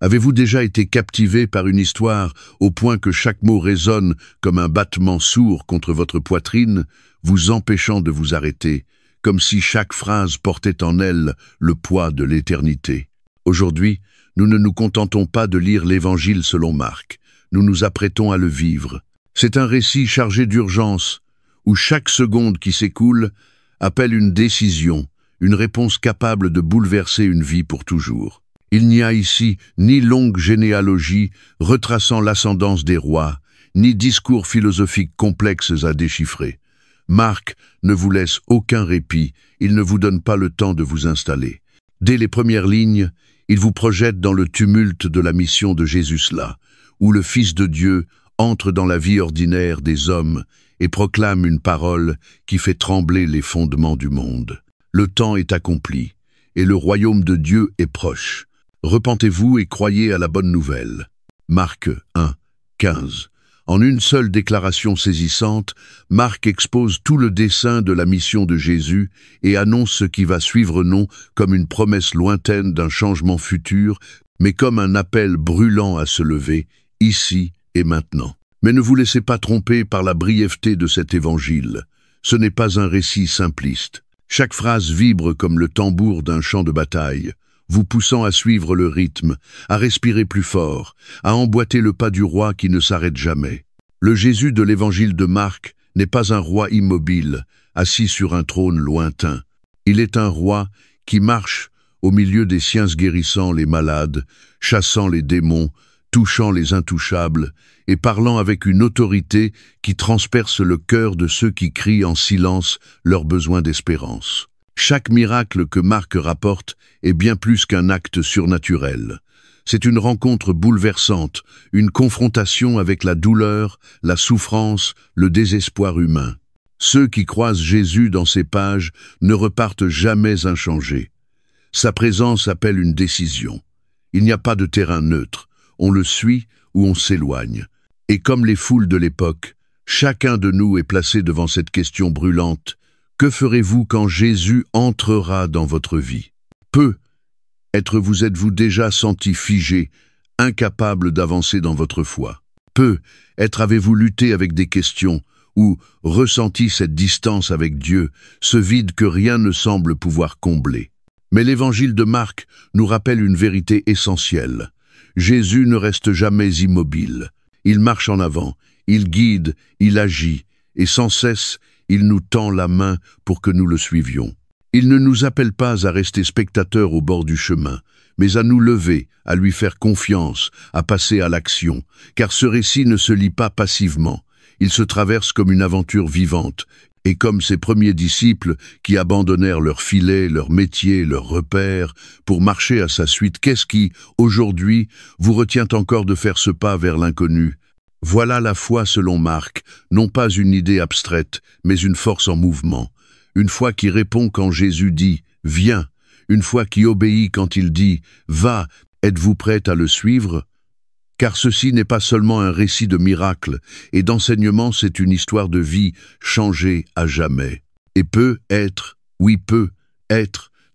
Avez-vous déjà été captivé par une histoire au point que chaque mot résonne comme un battement sourd contre votre poitrine, vous empêchant de vous arrêter, comme si chaque phrase portait en elle le poids de l'éternité? Aujourd'hui, nous ne nous contentons pas de lire l'Évangile selon Marc, nous nous apprêtons à le vivre. C'est un récit chargé d'urgence, où chaque seconde qui s'écoule appelle une décision, une réponse capable de bouleverser une vie pour toujours. Il n'y a ici ni longue généalogie retraçant l'ascendance des rois, ni discours philosophiques complexes à déchiffrer. Marc ne vous laisse aucun répit, il ne vous donne pas le temps de vous installer. Dès les premières lignes, il vous projette dans le tumulte de la mission de Jésus-là, où le Fils de Dieu entre dans la vie ordinaire des hommes et proclame une parole qui fait trembler les fondements du monde. Le temps est accompli, et le royaume de Dieu est proche. Repentez-vous et croyez à la bonne nouvelle. Marc 1, 15. En une seule déclaration saisissante, Marc expose tout le dessein de la mission de Jésus et annonce ce qui va suivre non comme une promesse lointaine d'un changement futur, mais comme un appel brûlant à se lever, ici et maintenant. Mais ne vous laissez pas tromper par la brièveté de cet évangile. Ce n'est pas un récit simpliste. Chaque phrase vibre comme le tambour d'un champ de bataille, vous poussant à suivre le rythme, à respirer plus fort, à emboîter le pas du roi qui ne s'arrête jamais. Le Jésus de l'évangile de Marc n'est pas un roi immobile, assis sur un trône lointain. Il est un roi qui marche au milieu des siens guérissant les malades, chassant les démons, touchant les intouchables et parlant avec une autorité qui transperce le cœur de ceux qui crient en silence leur besoin d'espérance. Chaque miracle que Marc rapporte est bien plus qu'un acte surnaturel. C'est une rencontre bouleversante, une confrontation avec la douleur, la souffrance, le désespoir humain. Ceux qui croisent Jésus dans ces pages ne repartent jamais inchangés. Sa présence appelle une décision. Il n'y a pas de terrain neutre. On le suit ou on s'éloigne. Et comme les foules de l'époque, chacun de nous est placé devant cette question brûlante. Que ferez-vous quand Jésus entrera dans votre vie? Êtes-vous déjà senti figé, incapable d'avancer dans votre foi? Avez-vous lutté avec des questions ou ressenti cette distance avec Dieu, ce vide que rien ne semble pouvoir combler? Mais l'évangile de Marc nous rappelle une vérité essentielle. Jésus ne reste jamais immobile. Il marche en avant, il guide, il agit, et sans cesse, il nous tend la main pour que nous le suivions. Il ne nous appelle pas à rester spectateurs au bord du chemin, mais à nous lever, à lui faire confiance, à passer à l'action, car ce récit ne se lit pas passivement. Il se traverse comme une aventure vivante, et comme ses premiers disciples qui abandonnèrent leur filet, leur métier, leurs repères, pour marcher à sa suite, qu'est-ce qui, aujourd'hui, vous retient encore de faire ce pas vers l'inconnu? Voilà la foi selon Marc, non pas une idée abstraite, mais une force en mouvement. Une foi qui répond quand Jésus dit « Viens », une foi qui obéit quand il dit « Va ». Êtes-vous prête à le suivre? Car ceci n'est pas seulement un récit de miracles et d'enseignement, c'est une histoire de vie changée à jamais. Et peut être,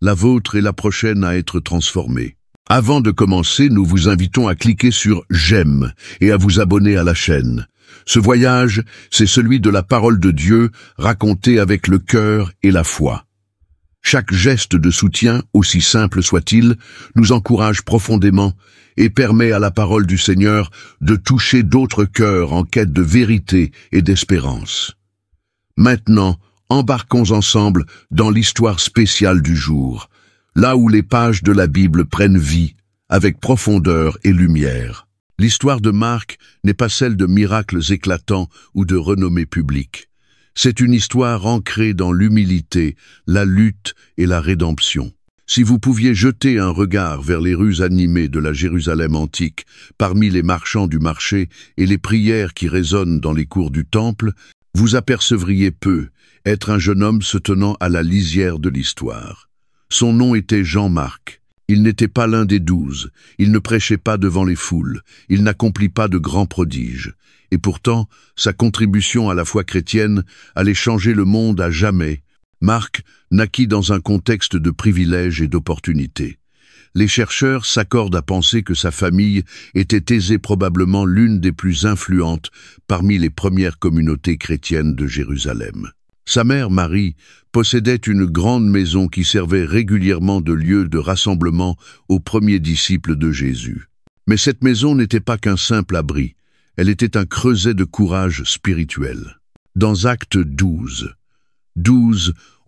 la vôtre et la prochaine à être transformée. Avant de commencer, nous vous invitons à cliquer sur « J'aime » et à vous abonner à la chaîne. Ce voyage, c'est celui de la parole de Dieu racontée avec le cœur et la foi. Chaque geste de soutien, aussi simple soit-il, nous encourage profondément et permet à la parole du Seigneur de toucher d'autres cœurs en quête de vérité et d'espérance. Maintenant, embarquons ensemble dans l'histoire spéciale du jour, là où les pages de la Bible prennent vie, avec profondeur et lumière. L'histoire de Marc n'est pas celle de miracles éclatants ou de renommée publique. C'est une histoire ancrée dans l'humilité, la lutte et la rédemption. Si vous pouviez jeter un regard vers les rues animées de la Jérusalem antique, parmi les marchands du marché et les prières qui résonnent dans les cours du temple, vous apercevriez peu être un jeune homme se tenant à la lisière de l'histoire. Son nom était Jean-Marc. Il n'était pas l'un des 12, il ne prêchait pas devant les foules, il n'accomplit pas de grands prodiges. Et pourtant, sa contribution à la foi chrétienne allait changer le monde à jamais. Marc naquit dans un contexte de privilèges et d'opportunités. Les chercheurs s'accordent à penser que sa famille était aisée probablement l'une des plus influentes parmi les premières communautés chrétiennes de Jérusalem. Sa mère, Marie, possédait une grande maison qui servait régulièrement de lieu de rassemblement aux premiers disciples de Jésus. Mais cette maison n'était pas qu'un simple abri, elle était un creuset de courage spirituel. Dans Actes 12,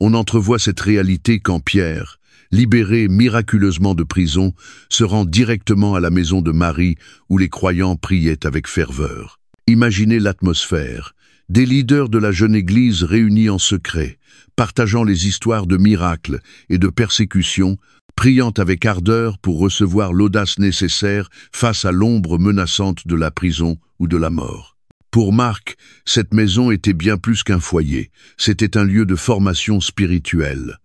on entrevoit cette réalité quand Pierre, libéré miraculeusement de prison, se rend directement à la maison de Marie où les croyants priaient avec ferveur. Imaginez l'atmosphère. Des leaders de la jeune Église réunis en secret, partageant les histoires de miracles et de persécutions, priant avec ardeur pour recevoir l'audace nécessaire face à l'ombre menaçante de la prison ou de la mort. Pour Marc, cette maison était bien plus qu'un foyer, c'était un lieu de formation spirituelle.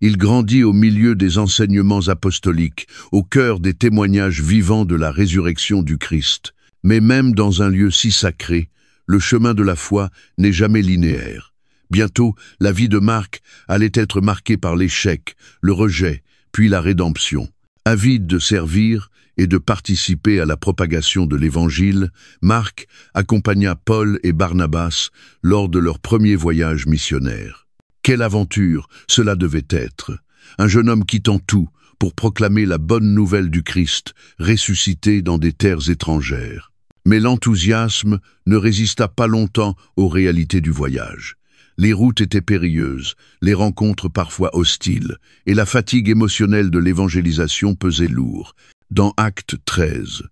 Il grandit au milieu des enseignements apostoliques, au cœur des témoignages vivants de la résurrection du Christ. Mais même dans un lieu si sacré, le chemin de la foi n'est jamais linéaire. Bientôt, la vie de Marc allait être marquée par l'échec, le rejet, puis la rédemption. Avide de servir et de participer à la propagation de l'Évangile, Marc accompagna Paul et Barnabas lors de leur premier voyage missionnaire. Quelle aventure cela devait être! Un jeune homme quittant tout pour proclamer la bonne nouvelle du Christ, ressuscité dans des terres étrangères. Mais l'enthousiasme ne résista pas longtemps aux réalités du voyage. Les routes étaient périlleuses, les rencontres parfois hostiles, et la fatigue émotionnelle de l'évangélisation pesait lourd. Dans Actes 13,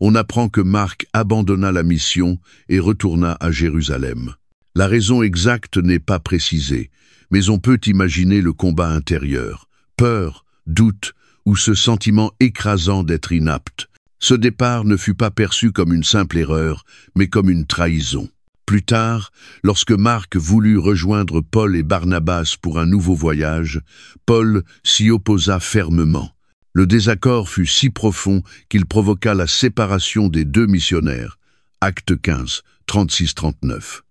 on apprend que Marc abandonna la mission et retourna à Jérusalem. La raison exacte n'est pas précisée, mais on peut imaginer le combat intérieur, peur, doute ou ce sentiment écrasant d'être inapte. Ce départ ne fut pas perçu comme une simple erreur, mais comme une trahison. Plus tard, lorsque Marc voulut rejoindre Paul et Barnabas pour un nouveau voyage, Paul s'y opposa fermement. Le désaccord fut si profond qu'il provoqua la séparation des deux missionnaires. Acte 15, 36-39.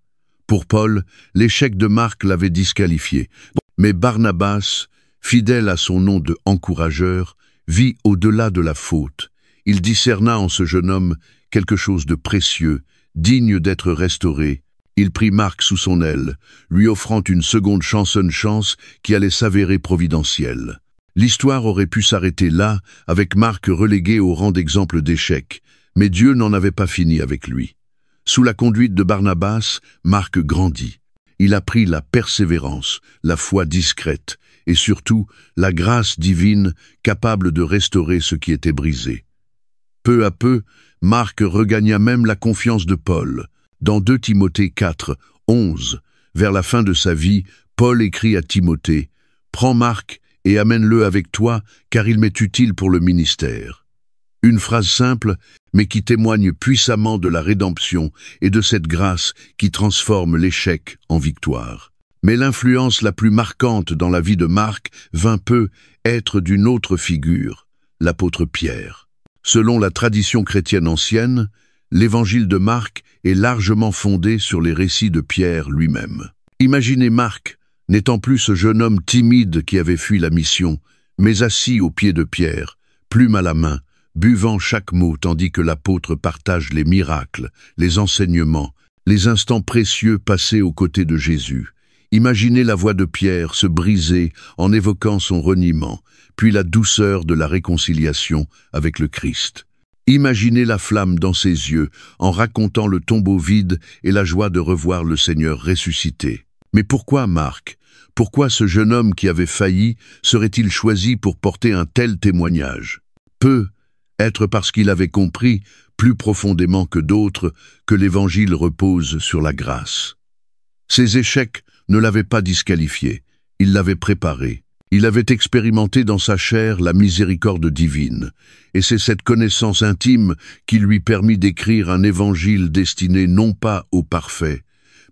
Pour Paul, l'échec de Marc l'avait disqualifié. Mais Barnabas, fidèle à son nom de encourageur, vit au-delà de la faute. Il discerna en ce jeune homme quelque chose de précieux, digne d'être restauré. Il prit Marc sous son aile, lui offrant une seconde chance qui allait s'avérer providentielle. L'histoire aurait pu s'arrêter là, avec Marc relégué au rang d'exemple d'échec, mais Dieu n'en avait pas fini avec lui. Sous la conduite de Barnabas, Marc grandit. Il apprit la persévérance, la foi discrète, et surtout la grâce divine capable de restaurer ce qui était brisé. Peu à peu, Marc regagna même la confiance de Paul. Dans 2 Timothée 4, 11, vers la fin de sa vie, Paul écrit à Timothée « Prends Marc et amène-le avec toi, car il m'est utile pour le ministère. » Une phrase simple, mais qui témoigne puissamment de la rédemption et de cette grâce qui transforme l'échec en victoire. Mais l'influence la plus marquante dans la vie de Marc vint peu être d'une autre figure, l'apôtre Pierre. Selon la tradition chrétienne ancienne, l'évangile de Marc est largement fondé sur les récits de Pierre lui-même. Imaginez Marc, n'étant plus ce jeune homme timide qui avait fui la mission, mais assis aux pieds de Pierre, plume à la main, buvant chaque mot tandis que l'apôtre partage les miracles, les enseignements, les instants précieux passés aux côtés de Jésus. Imaginez la voix de Pierre se briser en évoquant son reniement, puis la douceur de la réconciliation avec le Christ. Imaginez la flamme dans ses yeux en racontant le tombeau vide et la joie de revoir le Seigneur ressuscité. Mais pourquoi Marc? Pourquoi ce jeune homme qui avait failli serait-il choisi pour porter un tel témoignage? Peut-être parce qu'il avait compris, plus profondément que d'autres, que l'Évangile repose sur la grâce. Ses échecs ne l'avaient pas disqualifié, il l'avait préparé. Il avait expérimenté dans sa chair la miséricorde divine, et c'est cette connaissance intime qui lui permit d'écrire un évangile destiné non pas aux parfaits,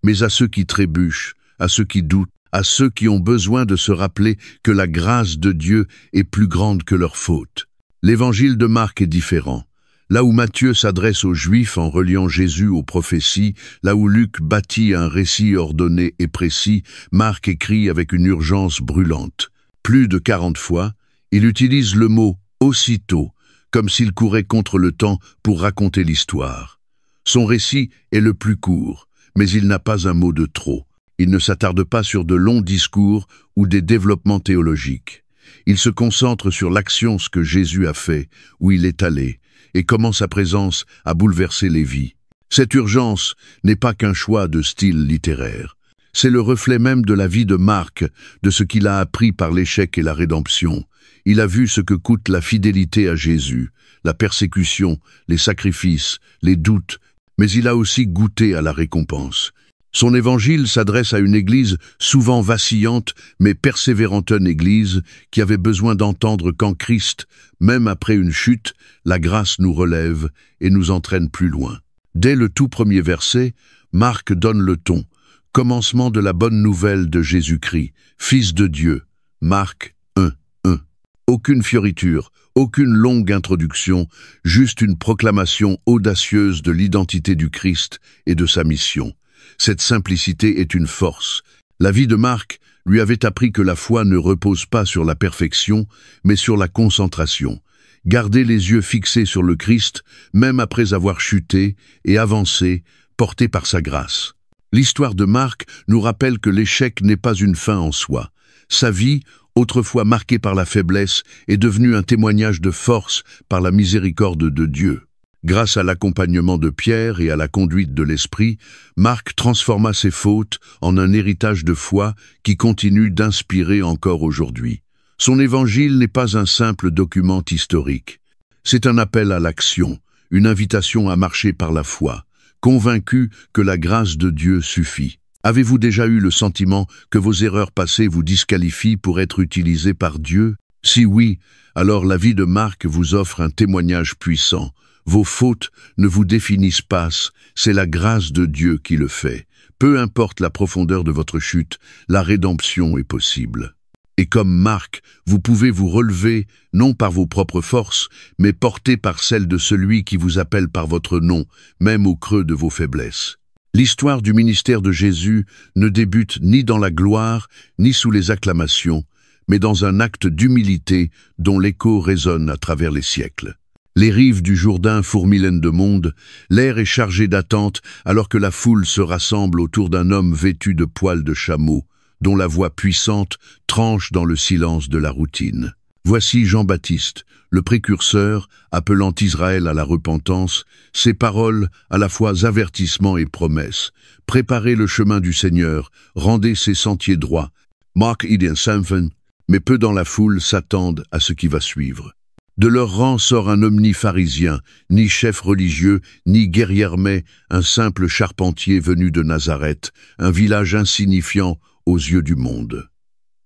mais à ceux qui trébuchent, à ceux qui doutent, à ceux qui ont besoin de se rappeler que la grâce de Dieu est plus grande que leurs fautes. L'évangile de Marc est différent. Là où Matthieu s'adresse aux Juifs en reliant Jésus aux prophéties, là où Luc bâtit un récit ordonné et précis, Marc écrit avec une urgence brûlante. Plus de 40 fois, Il utilise le mot « aussitôt », comme s'il courait contre le temps pour raconter l'histoire. Son récit est le plus court, mais il n'a pas un mot de trop. Il ne s'attarde pas sur de longs discours ou des développements théologiques. Il se concentre sur l'action, ce que Jésus a fait, où il est allé, et comment sa présence a bouleversé les vies. Cette urgence n'est pas qu'un choix de style littéraire. C'est le reflet même de la vie de Marc, de ce qu'il a appris par l'échec et la rédemption. Il a vu ce que coûte la fidélité à Jésus, la persécution, les sacrifices, les doutes, mais il a aussi goûté à la récompense. Son évangile s'adresse à une église souvent vacillante, mais persévérante, une église qui avait besoin d'entendre qu'en Christ, même après une chute, la grâce nous relève et nous entraîne plus loin. Dès le tout premier verset, Marc donne le ton. Commencement de la bonne nouvelle de Jésus-Christ, Fils de Dieu. Marc 1:1. Aucune fioriture, aucune longue introduction, juste une proclamation audacieuse de l'identité du Christ et de sa mission. Cette simplicité est une force. La vie de Marc lui avait appris que la foi ne repose pas sur la perfection, mais sur la concentration. Garder les yeux fixés sur le Christ, même après avoir chuté et avancé, porté par sa grâce. L'histoire de Marc nous rappelle que l'échec n'est pas une fin en soi. Sa vie, autrefois marquée par la faiblesse, est devenue un témoignage de force par la miséricorde de Dieu. Grâce à l'accompagnement de Pierre et à la conduite de l'Esprit, Marc transforma ses fautes en un héritage de foi qui continue d'inspirer encore aujourd'hui. Son évangile n'est pas un simple document historique. C'est un appel à l'action, une invitation à marcher par la foi, convaincu que la grâce de Dieu suffit. Avez-vous déjà eu le sentiment que vos erreurs passées vous disqualifient pour être utilisées par Dieu? Si oui, alors la vie de Marc vous offre un témoignage puissant. Vos fautes ne vous définissent pas, c'est la grâce de Dieu qui le fait. Peu importe la profondeur de votre chute, la rédemption est possible. Et comme Marc, vous pouvez vous relever, non par vos propres forces, mais porté par celle de celui qui vous appelle par votre nom, même au creux de vos faiblesses. L'histoire du ministère de Jésus ne débute ni dans la gloire, ni sous les acclamations, mais dans un acte d'humilité dont l'écho résonne à travers les siècles. Les rives du Jourdain fourmillent de monde, l'air est chargé d'attente alors que la foule se rassemble autour d'un homme vêtu de poils de chameau, dont la voix puissante tranche dans le silence de la routine. Voici Jean-Baptiste, le précurseur, appelant Israël à la repentance, ses paroles à la fois avertissement et promesse. Préparez le chemin du Seigneur, rendez ses sentiers droits. Marc idén Samphen, mais peu dans la foule s'attendent à ce qui va suivre. De leur rang sort un omni-pharisien, ni chef religieux, ni guerrier, mais un simple charpentier venu de Nazareth, un village insignifiant aux yeux du monde.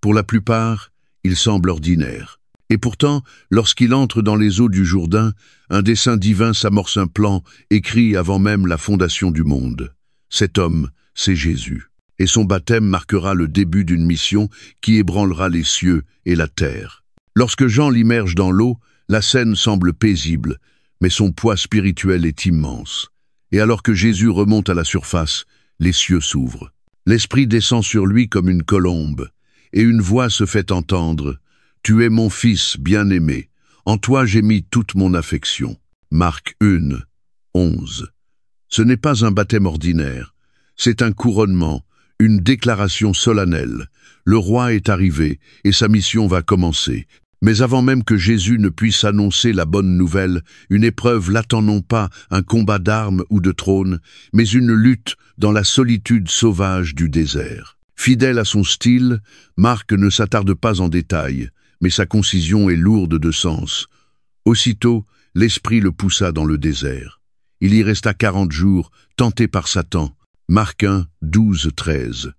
Pour la plupart, il semble ordinaire. Et pourtant, lorsqu'il entre dans les eaux du Jourdain, un dessein divin s'amorce, un plan écrit avant même la fondation du monde. Cet homme, c'est Jésus. Et son baptême marquera le début d'une mission qui ébranlera les cieux et la terre. Lorsque Jean l'immerge dans l'eau, la scène semble paisible, mais son poids spirituel est immense. Et alors que Jésus remonte à la surface, les cieux s'ouvrent. L'Esprit descend sur lui comme une colombe, et une voix se fait entendre. « Tu es mon Fils bien-aimé, en toi j'ai mis toute mon affection. » Marc 1:11. Ce n'est pas un baptême ordinaire, c'est un couronnement, une déclaration solennelle. Le roi est arrivé, et sa mission va commencer. Mais avant même que Jésus ne puisse annoncer la bonne nouvelle, une épreuve l'attend, non pas un combat d'armes ou de trône, mais une lutte dans la solitude sauvage du désert. Fidèle à son style, Marc ne s'attarde pas en détail, mais sa concision est lourde de sens. Aussitôt, l'Esprit le poussa dans le désert. Il y resta 40 jours, tenté par Satan. Marc 1:12-13.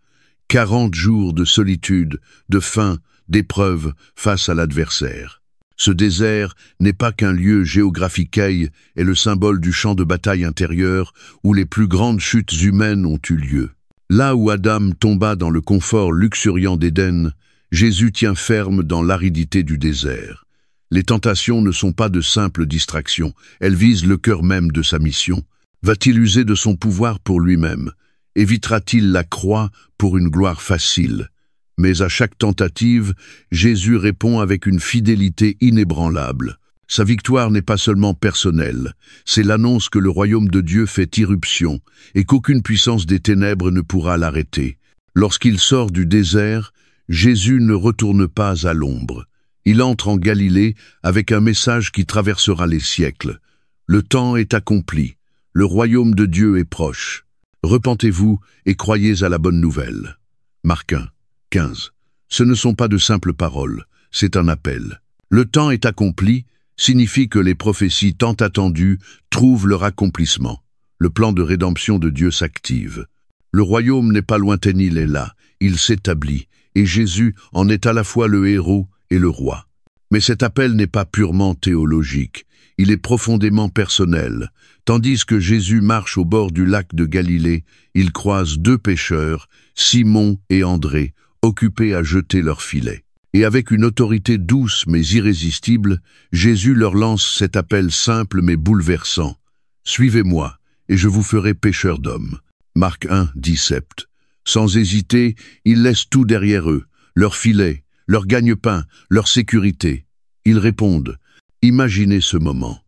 40 jours de solitude, de faim, d'épreuve face à l'adversaire. Ce désert n'est pas qu'un lieu géographique, est le symbole du champ de bataille intérieur où les plus grandes chutes humaines ont eu lieu. Là où Adam tomba dans le confort luxuriant d'Éden, Jésus tient ferme dans l'aridité du désert. Les tentations ne sont pas de simples distractions, elles visent le cœur même de sa mission. Va-t-il user de son pouvoir pour lui-même? Évitera-t-il la croix pour une gloire facile? Mais à chaque tentative, Jésus répond avec une fidélité inébranlable. Sa victoire n'est pas seulement personnelle, c'est l'annonce que le royaume de Dieu fait irruption et qu'aucune puissance des ténèbres ne pourra l'arrêter. Lorsqu'il sort du désert, Jésus ne retourne pas à l'ombre. Il entre en Galilée avec un message qui traversera les siècles. Le temps est accompli, le royaume de Dieu est proche. Repentez-vous et croyez à la bonne nouvelle. Marc 1, 15. Ce ne sont pas de simples paroles, c'est un appel. Le temps est accompli signifie que les prophéties tant attendues trouvent leur accomplissement. Le plan de rédemption de Dieu s'active. Le royaume n'est pas lointain, il est là, il s'établit, et Jésus en est à la fois le héros et le roi. Mais cet appel n'est pas purement théologique, il est profondément personnel. Tandis que Jésus marche au bord du lac de Galilée, il croise deux pêcheurs, Simon et André, occupés à jeter leurs filets. Et avec une autorité douce mais irrésistible, Jésus leur lance cet appel simple mais bouleversant. « Suivez-moi, et je vous ferai pêcheurs d'hommes. » Marc 1, 17. Sans hésiter, ils laissent tout derrière eux, leurs filets, leur gagne-pain, leur sécurité. Ils répondent. Imaginez ce moment.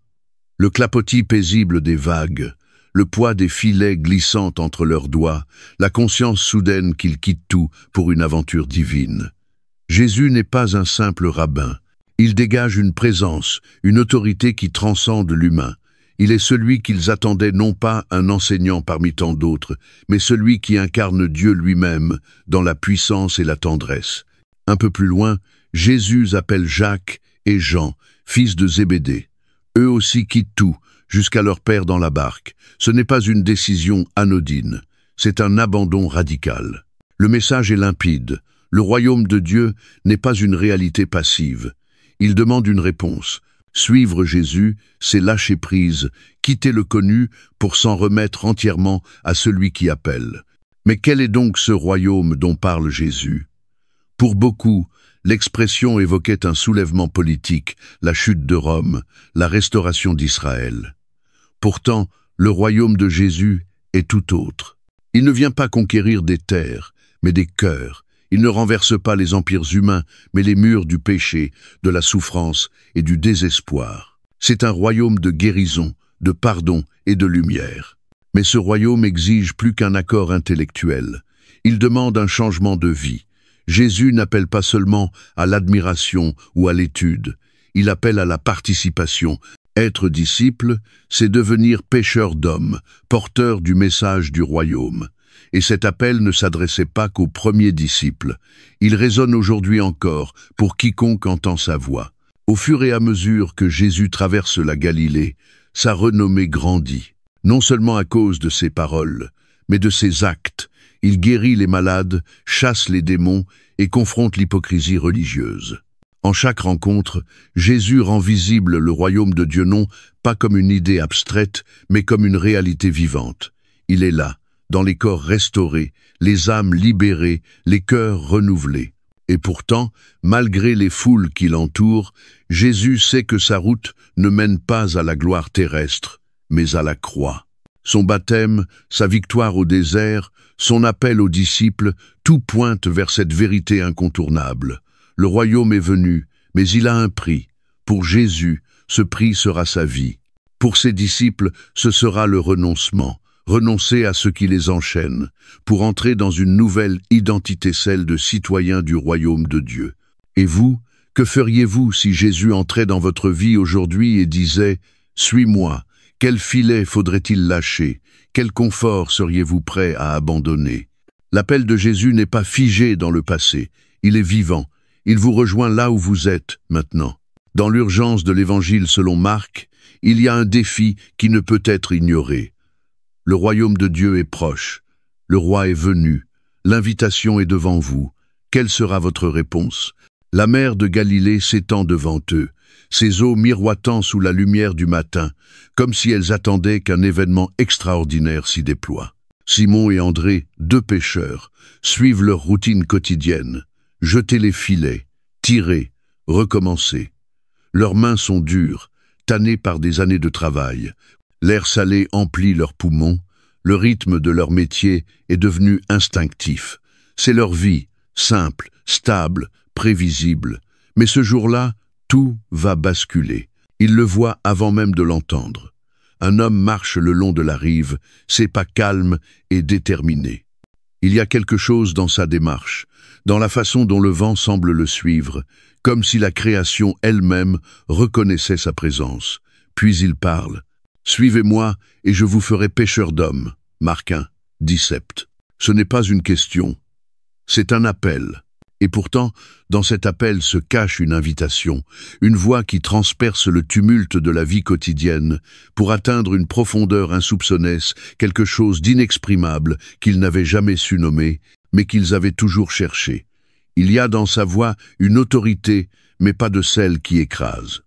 Le clapotis paisible des vagues, le poids des filets glissant entre leurs doigts, la conscience soudaine qu'ils quittent tout pour une aventure divine. Jésus n'est pas un simple rabbin. Il dégage une présence, une autorité qui transcende l'humain. Il est celui qu'ils attendaient, non pas un enseignant parmi tant d'autres, mais celui qui incarne Dieu lui-même dans la puissance et la tendresse. Un peu plus loin, Jésus appelle Jacques et Jean, fils de Zébédée. Eux aussi quittent tout, jusqu'à leur père dans la barque. Ce n'est pas une décision anodine, c'est un abandon radical. Le message est limpide. Le royaume de Dieu n'est pas une réalité passive. Il demande une réponse. Suivre Jésus, c'est lâcher prise, quitter le connu pour s'en remettre entièrement à celui qui appelle. Mais quel est donc ce royaume dont parle Jésus? Pour beaucoup, l'expression évoquait un soulèvement politique, la chute de Rome, la restauration d'Israël. Pourtant, le royaume de Jésus est tout autre. Il ne vient pas conquérir des terres, mais des cœurs. Il ne renverse pas les empires humains, mais les murs du péché, de la souffrance et du désespoir. C'est un royaume de guérison, de pardon et de lumière. Mais ce royaume exige plus qu'un accord intellectuel. Il demande un changement de vie. Jésus n'appelle pas seulement à l'admiration ou à l'étude. Il appelle à la participation. Être disciple, c'est devenir pêcheur d'hommes, porteur du message du royaume. Et cet appel ne s'adressait pas qu'aux premiers disciples. Il résonne aujourd'hui encore pour quiconque entend sa voix. Au fur et à mesure que Jésus traverse la Galilée, sa renommée grandit. Non seulement à cause de ses paroles, mais de ses actes. Il guérit les malades, chasse les démons et confronte l'hypocrisie religieuse. En chaque rencontre, Jésus rend visible le royaume de Dieu non pas comme une idée abstraite, mais comme une réalité vivante. Il est là, dans les corps restaurés, les âmes libérées, les cœurs renouvelés. Et pourtant, malgré les foules qui l'entourent, Jésus sait que sa route ne mène pas à la gloire terrestre, mais à la croix. Son baptême, sa victoire au désert, son appel aux disciples, tout pointe vers cette vérité incontournable. Le royaume est venu, mais il a un prix. Pour Jésus, ce prix sera sa vie. Pour ses disciples, ce sera le renoncement. Renoncer à ce qui les enchaîne, pour entrer dans une nouvelle identité, celle de citoyen du royaume de Dieu. Et vous, que feriez-vous si Jésus entrait dans votre vie aujourd'hui et disait « Suis-moi », quel filet faudrait-il lâcher? Quel confort seriez-vous prêt à abandonner? L'appel de Jésus n'est pas figé dans le passé, il est vivant. Il vous rejoint là où vous êtes, maintenant. Dans l'urgence de l'Évangile selon Marc, il y a un défi qui ne peut être ignoré. Le royaume de Dieu est proche. Le roi est venu. L'invitation est devant vous. Quelle sera votre réponse? La mer de Galilée s'étend devant eux, ses eaux miroitant sous la lumière du matin, comme si elles attendaient qu'un événement extraordinaire s'y déploie. Simon et André, deux pêcheurs, suivent leur routine quotidienne. Jeter les filets, tirer, recommencer. Leurs mains sont dures, tannées par des années de travail. L'air salé emplit leurs poumons, le rythme de leur métier est devenu instinctif. C'est leur vie, simple, stable, prévisible. Mais ce jour-là, tout va basculer. Il le voit avant même de l'entendre. Un homme marche le long de la rive, ses pas calmes et déterminés. Il y a quelque chose dans sa démarche, dans la façon dont le vent semble le suivre, comme si la création elle-même reconnaissait sa présence. Puis il parle. « Suivez-moi et je vous ferai pêcheurs d'hommes. » Marc 1, 17. Ce n'est pas une question, c'est un appel. Et pourtant, dans cet appel se cache une invitation, une voix qui transperce le tumulte de la vie quotidienne pour atteindre une profondeur insoupçonnée, quelque chose d'inexprimable qu'ils n'avaient jamais su nommer, mais qu'ils avaient toujours cherché. Il y a dans sa voix une autorité, mais pas de celle qui écrase.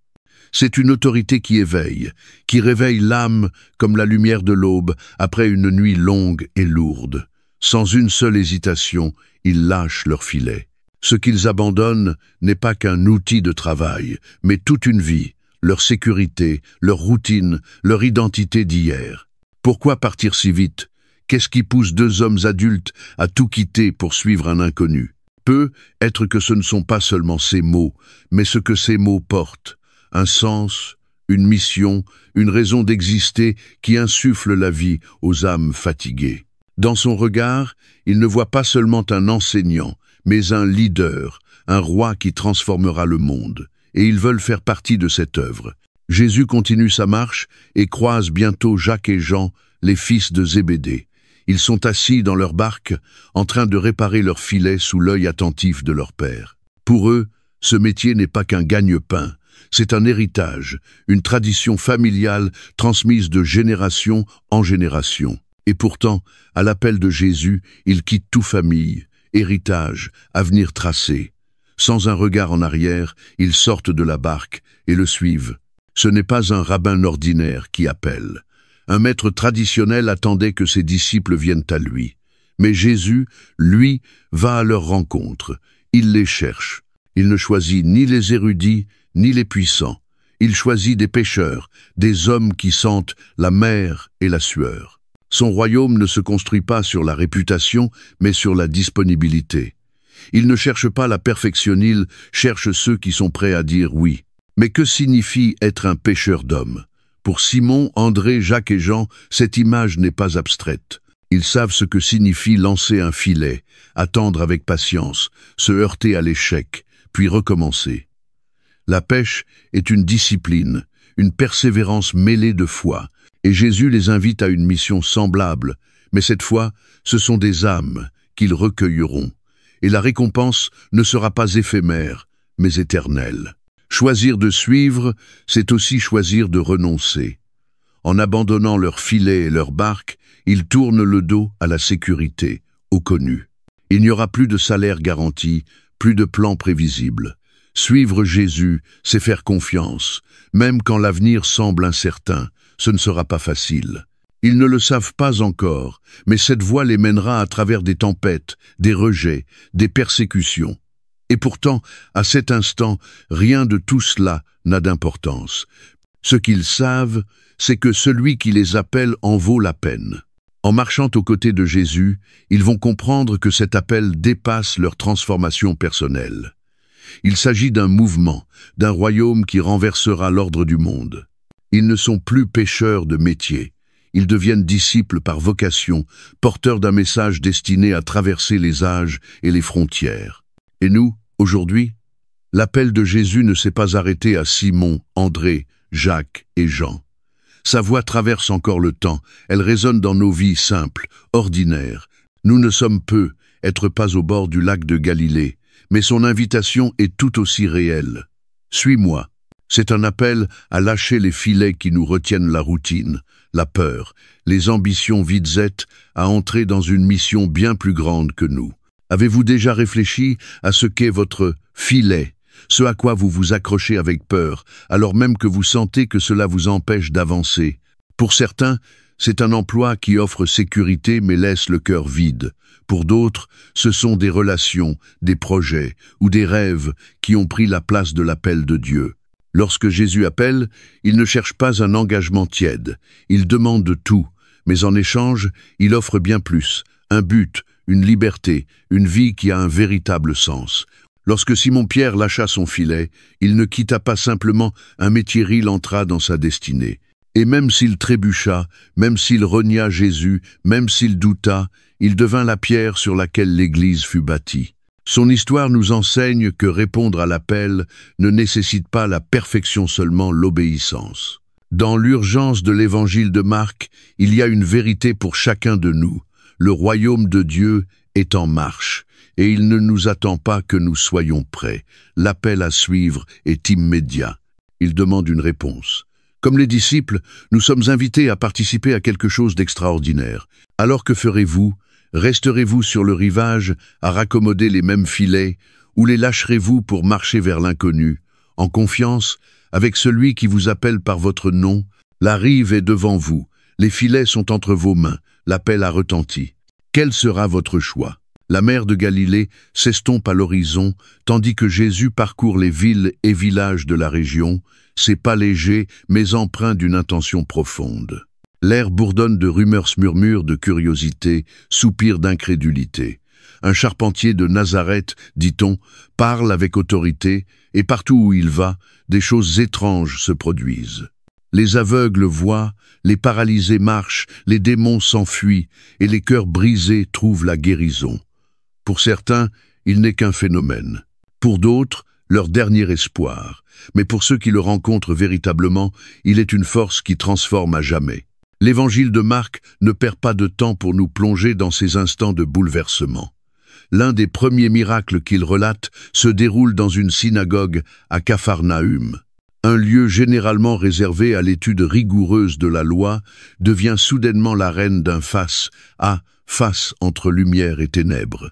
C'est une autorité qui éveille, qui réveille l'âme comme la lumière de l'aube après une nuit longue et lourde. Sans une seule hésitation, ils lâchent leur filet. Ce qu'ils abandonnent n'est pas qu'un outil de travail, mais toute une vie, leur sécurité, leur routine, leur identité d'hier. Pourquoi partir si vite? Qu'est-ce qui pousse deux hommes adultes à tout quitter pour suivre un inconnu? Peut être que ce ne sont pas seulement ces mots, mais ce que ces mots portent. Un sens, une mission, une raison d'exister qui insuffle la vie aux âmes fatiguées. Dans son regard, il ne voit pas seulement un enseignant, mais un leader, un roi qui transformera le monde. Et ils veulent faire partie de cette œuvre. Jésus continue sa marche et croise bientôt Jacques et Jean, les fils de Zébédée. Ils sont assis dans leur barque, en train de réparer leur filet sous l'œil attentif de leur père. Pour eux, ce métier n'est pas qu'un gagne-pain, c'est un héritage, une tradition familiale transmise de génération en génération. Et pourtant, à l'appel de Jésus, ils quittent toute famille, héritage, avenir tracé. Sans un regard en arrière, ils sortent de la barque et le suivent. Ce n'est pas un rabbin ordinaire qui appelle. Un maître traditionnel attendait que ses disciples viennent à lui. Mais Jésus, lui, va à leur rencontre. Il les cherche. Il ne choisit ni les érudits, ni les puissants. Il choisit des pêcheurs, des hommes qui sentent la mer et la sueur. Son royaume ne se construit pas sur la réputation, mais sur la disponibilité. Il ne cherche pas la perfection, il cherche ceux qui sont prêts à dire oui. Mais que signifie être un pêcheur d'hommes? Pour Simon, André, Jacques et Jean, cette image n'est pas abstraite. Ils savent ce que signifie lancer un filet, attendre avec patience, se heurter à l'échec, puis recommencer. La pêche est une discipline, une persévérance mêlée de foi, et Jésus les invite à une mission semblable, mais cette fois, ce sont des âmes qu'ils recueilleront, et la récompense ne sera pas éphémère, mais éternelle. Choisir de suivre, c'est aussi choisir de renoncer. En abandonnant leur filet et leur barque, ils tournent le dos à la sécurité, au connu. Il n'y aura plus de salaire garanti, plus de plan prévisible. Suivre Jésus, c'est faire confiance, même quand l'avenir semble incertain. Ce ne sera pas facile. Ils ne le savent pas encore, mais cette voie les mènera à travers des tempêtes, des rejets, des persécutions. Et pourtant, à cet instant, rien de tout cela n'a d'importance. Ce qu'ils savent, c'est que celui qui les appelle en vaut la peine. En marchant aux côtés de Jésus, ils vont comprendre que cet appel dépasse leur transformation personnelle. Il s'agit d'un mouvement, d'un royaume qui renversera l'ordre du monde. Ils ne sont plus pêcheurs de métier. Ils deviennent disciples par vocation, porteurs d'un message destiné à traverser les âges et les frontières. Et nous, aujourd'hui, l'appel de Jésus ne s'est pas arrêté à Simon, André, Jacques et Jean. Sa voix traverse encore le temps, elle résonne dans nos vies simples, ordinaires. Nous ne sommes peu, être pas au bord du lac de Galilée, mais son invitation est tout aussi réelle. Suis-moi. C'est un appel à lâcher les filets qui nous retiennent la routine, la peur, les ambitions videsettes, à entrer dans une mission bien plus grande que nous. Avez-vous déjà réfléchi à ce qu'est votre filet, ce à quoi vous vous accrochez avec peur, alors même que vous sentez que cela vous empêche d'avancer? Pour certains, c'est un emploi qui offre sécurité mais laisse le cœur vide. Pour d'autres, ce sont des relations, des projets ou des rêves qui ont pris la place de l'appel de Dieu. Lorsque Jésus appelle, il ne cherche pas un engagement tiède. Il demande tout, mais en échange, il offre bien plus, un but, une liberté, une vie qui a un véritable sens. Lorsque Simon-Pierre lâcha son filet, il ne quitta pas simplement un métier, il entra dans sa destinée. Et même s'il trébucha, même s'il renia Jésus, même s'il douta, il devint la pierre sur laquelle l'Église fut bâtie. Son histoire nous enseigne que répondre à l'appel ne nécessite pas la perfection, seulement l'obéissance. Dans l'urgence de l'évangile de Marc, il y a une vérité pour chacun de nous. Le royaume de Dieu est en marche, et il ne nous attend pas que nous soyons prêts. L'appel à suivre est immédiat. Il demande une réponse. Comme les disciples, nous sommes invités à participer à quelque chose d'extraordinaire. Alors que ferez-vous? Resterez-vous sur le rivage à raccommoder les mêmes filets, ou les lâcherez-vous pour marcher vers l'inconnu, en confiance, avec celui qui vous appelle par votre nom? La rive est devant vous, les filets sont entre vos mains, l'appel a retenti. Quel sera votre choix? La mer de Galilée s'estompe à l'horizon, tandis que Jésus parcourt les villes et villages de la région, ses pas légers mais empreints d'une intention profonde. L'air bourdonne de rumeurs, murmures de curiosité, soupirs d'incrédulité. Un charpentier de Nazareth, dit-on, parle avec autorité, et partout où il va, des choses étranges se produisent. Les aveugles voient, les paralysés marchent, les démons s'enfuient, et les cœurs brisés trouvent la guérison. Pour certains, il n'est qu'un phénomène. Pour d'autres, leur dernier espoir. Mais pour ceux qui le rencontrent véritablement, il est une force qui transforme à jamais. L'évangile de Marc ne perd pas de temps pour nous plonger dans ces instants de bouleversement. L'un des premiers miracles qu'il relate se déroule dans une synagogue à Capharnaüm. Un lieu généralement réservé à l'étude rigoureuse de la loi devient soudainement l'arène d'un face-à-face entre lumière et ténèbres.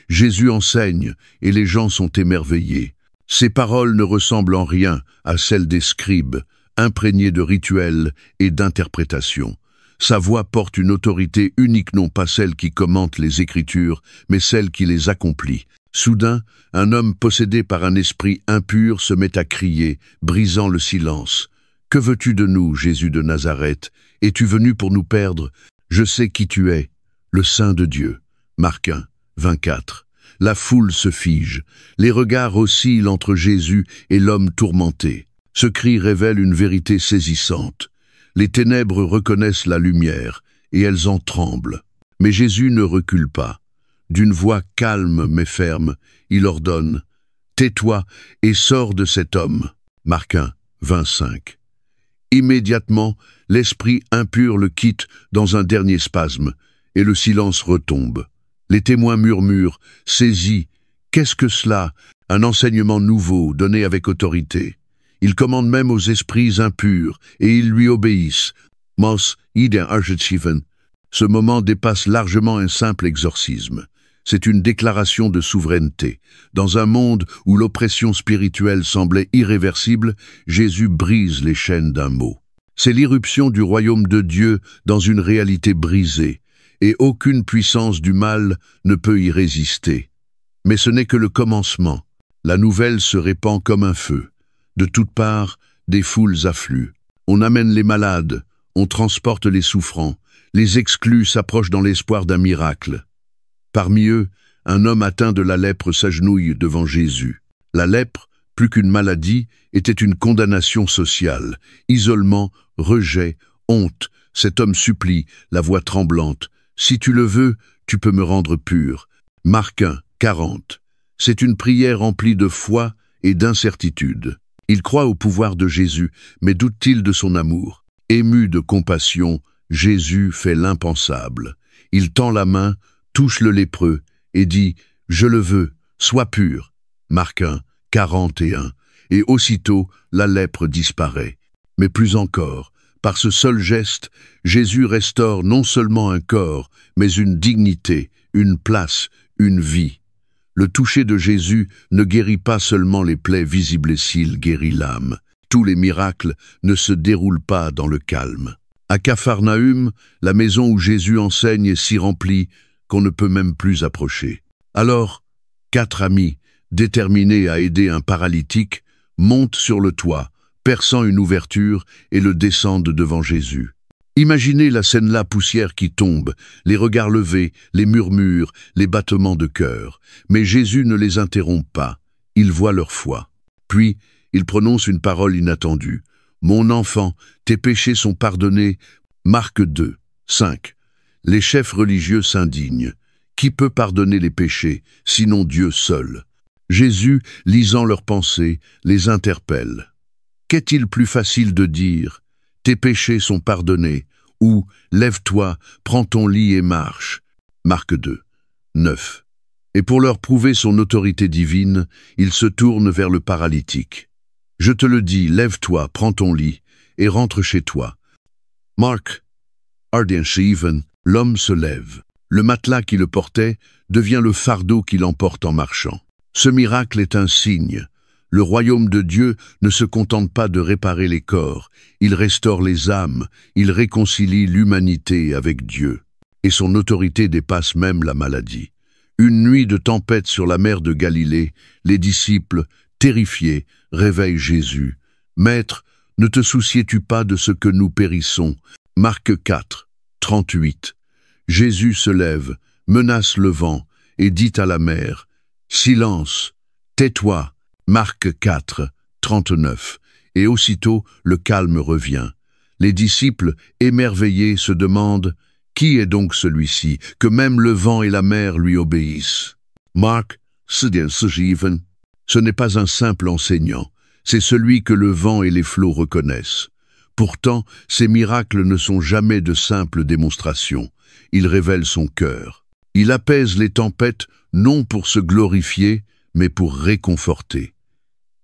Jésus enseigne et les gens sont émerveillés. Ses paroles ne ressemblent en rien à celles des scribes, imprégnées de rituels et d'interprétations. Sa voix porte une autorité unique, non pas celle qui commente les Écritures, mais celle qui les accomplit. Soudain, un homme possédé par un esprit impur se met à crier, brisant le silence. « Que veux-tu de nous, Jésus de Nazareth? Es-tu venu pour nous perdre? Je sais qui tu es, le Saint de Dieu. » Marc 1, 24. La foule se fige. Les regards oscillent entre Jésus et l'homme tourmenté. Ce cri révèle une vérité saisissante. Les ténèbres reconnaissent la lumière, et elles en tremblent. Mais Jésus ne recule pas. D'une voix calme mais ferme, il ordonne « Tais-toi et sors de cet homme » Marc 1, 25. Immédiatement, l'esprit impur le quitte dans un dernier spasme, et le silence retombe. Les témoins murmurent, saisis. Qu'est-ce que cela? Un enseignement nouveau, donné avec autorité. Il commande même aux esprits impurs, et ils lui obéissent. Mos iden argetschiven. Ce moment dépasse largement un simple exorcisme. C'est une déclaration de souveraineté. Dans un monde où l'oppression spirituelle semblait irréversible, Jésus brise les chaînes d'un mot. C'est l'irruption du royaume de Dieu dans une réalité brisée, et aucune puissance du mal ne peut y résister. Mais ce n'est que le commencement. La nouvelle se répand comme un feu. De toutes parts, des foules affluent. On amène les malades, on transporte les souffrants, les exclus s'approchent dans l'espoir d'un miracle. Parmi eux, un homme atteint de la lèpre s'agenouille devant Jésus. La lèpre, plus qu'une maladie, était une condamnation sociale. Isolement, rejet, honte, cet homme supplie, la voix tremblante. « Si tu le veux, tu peux me rendre pur. » Marc 1, 40. C'est une prière remplie de foi et d'incertitude. Il croit au pouvoir de Jésus, mais doute-t-il de son amour? Ému de compassion, Jésus fait l'impensable. Il tend la main, touche le lépreux et dit « Je le veux, sois pur » Marc 1, 41. Et aussitôt, la lèpre disparaît. Mais plus encore, par ce seul geste, Jésus restaure non seulement un corps, mais une dignité, une place, une vie. Le toucher de Jésus ne guérit pas seulement les plaies visibles, s'il guérit l'âme. Tous les miracles ne se déroulent pas dans le calme. À Capharnaüm, la maison où Jésus enseigne est si remplie qu'on ne peut même plus approcher. Alors, 4 amis, déterminés à aider un paralytique, montent sur le toit, perçant une ouverture et le descendent devant Jésus. Imaginez la scène-là, poussière qui tombe, les regards levés, les murmures, les battements de cœur. Mais Jésus ne les interrompt pas, il voit leur foi. Puis, il prononce une parole inattendue. « Mon enfant, tes péchés sont pardonnés. » Marc 2, 5. Les chefs religieux s'indignent. Qui peut pardonner les péchés, sinon Dieu seul? Jésus, lisant leurs pensées, les interpelle. Qu'est-il plus facile de dire? Tes péchés sont pardonnés, ou lève-toi, prends ton lit et marche. Marc 2, 9. Et pour leur prouver son autorité divine, il se tourne vers le paralytique. Je te le dis, lève-toi, prends ton lit, et rentre chez toi. Marc 7. L'homme se lève. Le matelas qui le portait devient le fardeau qui l'emporte en marchant. Ce miracle est un signe. Le royaume de Dieu ne se contente pas de réparer les corps, il restaure les âmes, il réconcilie l'humanité avec Dieu. Et son autorité dépasse même la maladie. Une nuit de tempête sur la mer de Galilée, les disciples, terrifiés, réveillent Jésus. « Maître, ne te souciais-tu pas de ce que nous périssons ?» Marc 4, 38. Jésus se lève, menace le vent, et dit à la mer, « Silence, tais-toi !» Marc 4, 39. Et aussitôt, le calme revient. Les disciples, émerveillés, se demandent « Qui est donc celui-ci, que même le vent et la mer lui obéissent ?» Marc 7. Ce n'est pas un simple enseignant, c'est celui que le vent et les flots reconnaissent. Pourtant, ces miracles ne sont jamais de simples démonstrations. Il révèle son cœur. Il apaise les tempêtes, non pour se glorifier, mais pour réconforter.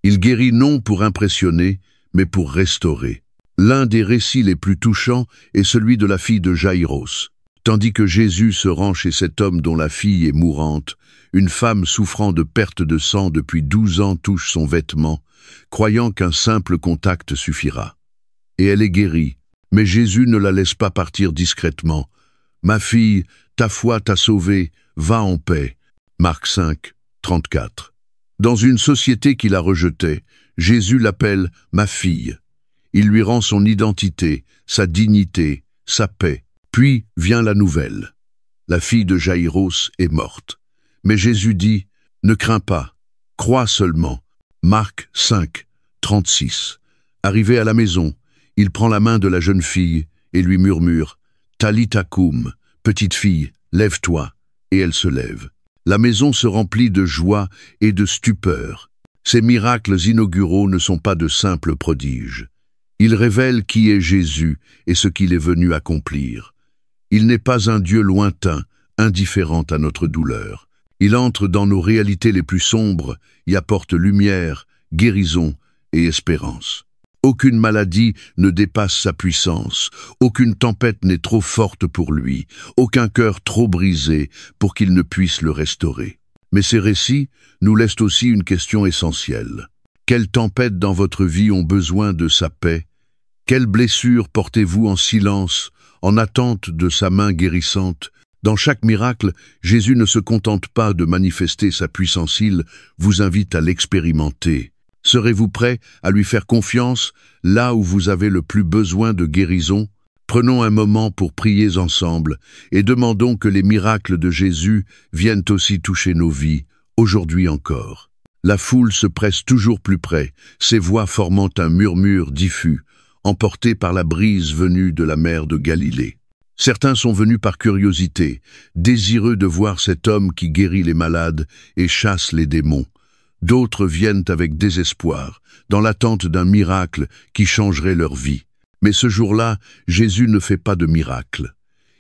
Il guérit non pour impressionner, mais pour restaurer. L'un des récits les plus touchants est celui de la fille de Jaïros. Tandis que Jésus se rend chez cet homme dont la fille est mourante, une femme souffrant de perte de sang depuis 12 ans touche son vêtement, croyant qu'un simple contact suffira. Et elle est guérie, mais Jésus ne la laisse pas partir discrètement. « Ma fille, ta foi t'a sauvée, va en paix. » Marc 5, 34. Dans une société qui la rejetait, Jésus l'appelle « ma fille ». Il lui rend son identité, sa dignité, sa paix. Puis vient la nouvelle. La fille de Jaïros est morte. Mais Jésus dit « Ne crains pas, crois seulement ». Marc 5, 36. Arrivé à la maison, il prend la main de la jeune fille et lui murmure « Talitha koum, petite fille, lève-toi ». Et elle se lève. La maison se remplit de joie et de stupeur. Ces miracles inauguraux ne sont pas de simples prodiges. Ils révèlent qui est Jésus et ce qu'il est venu accomplir. Il n'est pas un Dieu lointain, indifférent à notre douleur. Il entre dans nos réalités les plus sombres, y apporte lumière, guérison et espérance. Aucune maladie ne dépasse sa puissance, aucune tempête n'est trop forte pour lui, aucun cœur trop brisé pour qu'il ne puisse le restaurer. Mais ces récits nous laissent aussi une question essentielle. Quelles tempêtes dans votre vie ont besoin de sa paix? Quelles blessures portez-vous en silence, en attente de sa main guérissante? Dans chaque miracle, Jésus ne se contente pas de manifester sa puissance, il vous invite à l'expérimenter. Serez-vous prêt à lui faire confiance là où vous avez le plus besoin de guérison? Prenons un moment pour prier ensemble et demandons que les miracles de Jésus viennent aussi toucher nos vies, aujourd'hui encore. La foule se presse toujours plus près, ses voix formant un murmure diffus, emporté par la brise venue de la mer de Galilée. Certains sont venus par curiosité, désireux de voir cet homme qui guérit les malades et chasse les démons. D'autres viennent avec désespoir, dans l'attente d'un miracle qui changerait leur vie. Mais ce jour-là, Jésus ne fait pas de miracle.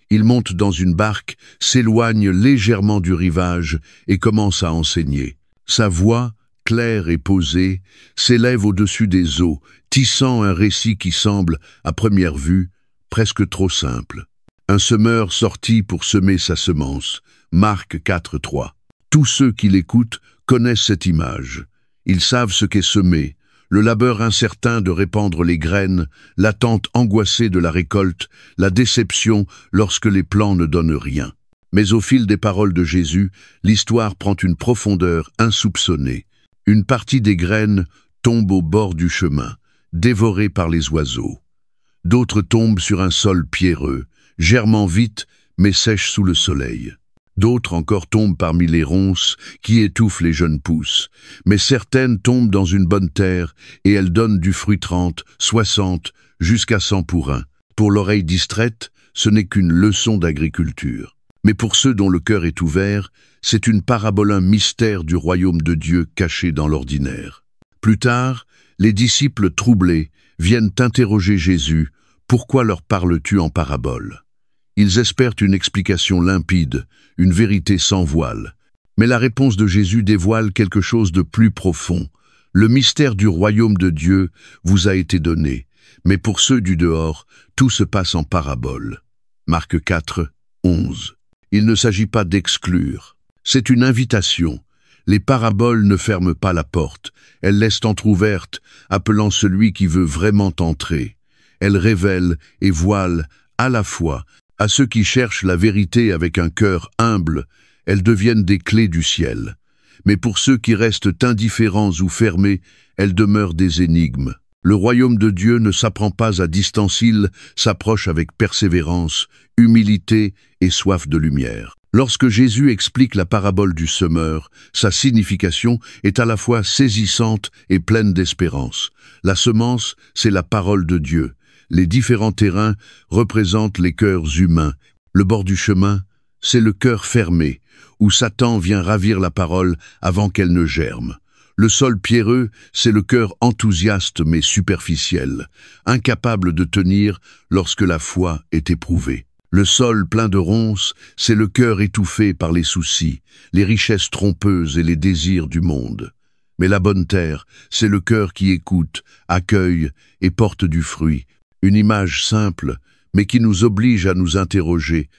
Il monte dans une barque, s'éloigne légèrement du rivage et commence à enseigner. Sa voix, claire et posée, s'élève au-dessus des eaux, tissant un récit qui semble, à première vue, presque trop simple. Un semeur sortit pour semer sa semence. Marc 4, 3. Tous ceux qui l'écoutent connaissent cette image. Ils savent ce qu'est semer, le labeur incertain de répandre les graines, l'attente angoissée de la récolte, la déception lorsque les plants ne donnent rien. Mais au fil des paroles de Jésus, l'histoire prend une profondeur insoupçonnée. Une partie des graines tombe au bord du chemin, dévorée par les oiseaux. D'autres tombent sur un sol pierreux, germant vite, mais sèchent sous le soleil. D'autres encore tombent parmi les ronces qui étouffent les jeunes pousses. Mais certaines tombent dans une bonne terre et elles donnent du fruit 30, 60, jusqu'à 100 pour un. Pour l'oreille distraite, ce n'est qu'une leçon d'agriculture. Mais pour ceux dont le cœur est ouvert, c'est une parabole, un mystère du royaume de Dieu caché dans l'ordinaire. Plus tard, les disciples troublés viennent interroger Jésus. Pourquoi leur parles-tu en parabole? Ils espèrent une explication limpide, une vérité sans voile. Mais la réponse de Jésus dévoile quelque chose de plus profond. Le mystère du royaume de Dieu vous a été donné, mais pour ceux du dehors, tout se passe en parabole. Marc 4, 11. Il ne s'agit pas d'exclure. C'est une invitation. Les paraboles ne ferment pas la porte. Elles laissent entr'ouverte, appelant celui qui veut vraiment entrer. Elles révèlent et voilent à la fois. À ceux qui cherchent la vérité avec un cœur humble, elles deviennent des clés du ciel. Mais pour ceux qui restent indifférents ou fermés, elles demeurent des énigmes. Le royaume de Dieu ne s'apprend pas à distance, il s'approche avec persévérance, humilité et soif de lumière. Lorsque Jésus explique la parabole du semeur, sa signification est à la fois saisissante et pleine d'espérance. La semence, c'est la parole de Dieu. Les différents terrains représentent les cœurs humains. Le bord du chemin, c'est le cœur fermé, où Satan vient ravir la parole avant qu'elle ne germe. Le sol pierreux, c'est le cœur enthousiaste mais superficiel, incapable de tenir lorsque la foi est éprouvée. Le sol plein de ronces, c'est le cœur étouffé par les soucis, les richesses trompeuses et les désirs du monde. Mais la bonne terre, c'est le cœur qui écoute, accueille et porte du fruit. Une image simple, mais qui nous oblige à nous interroger.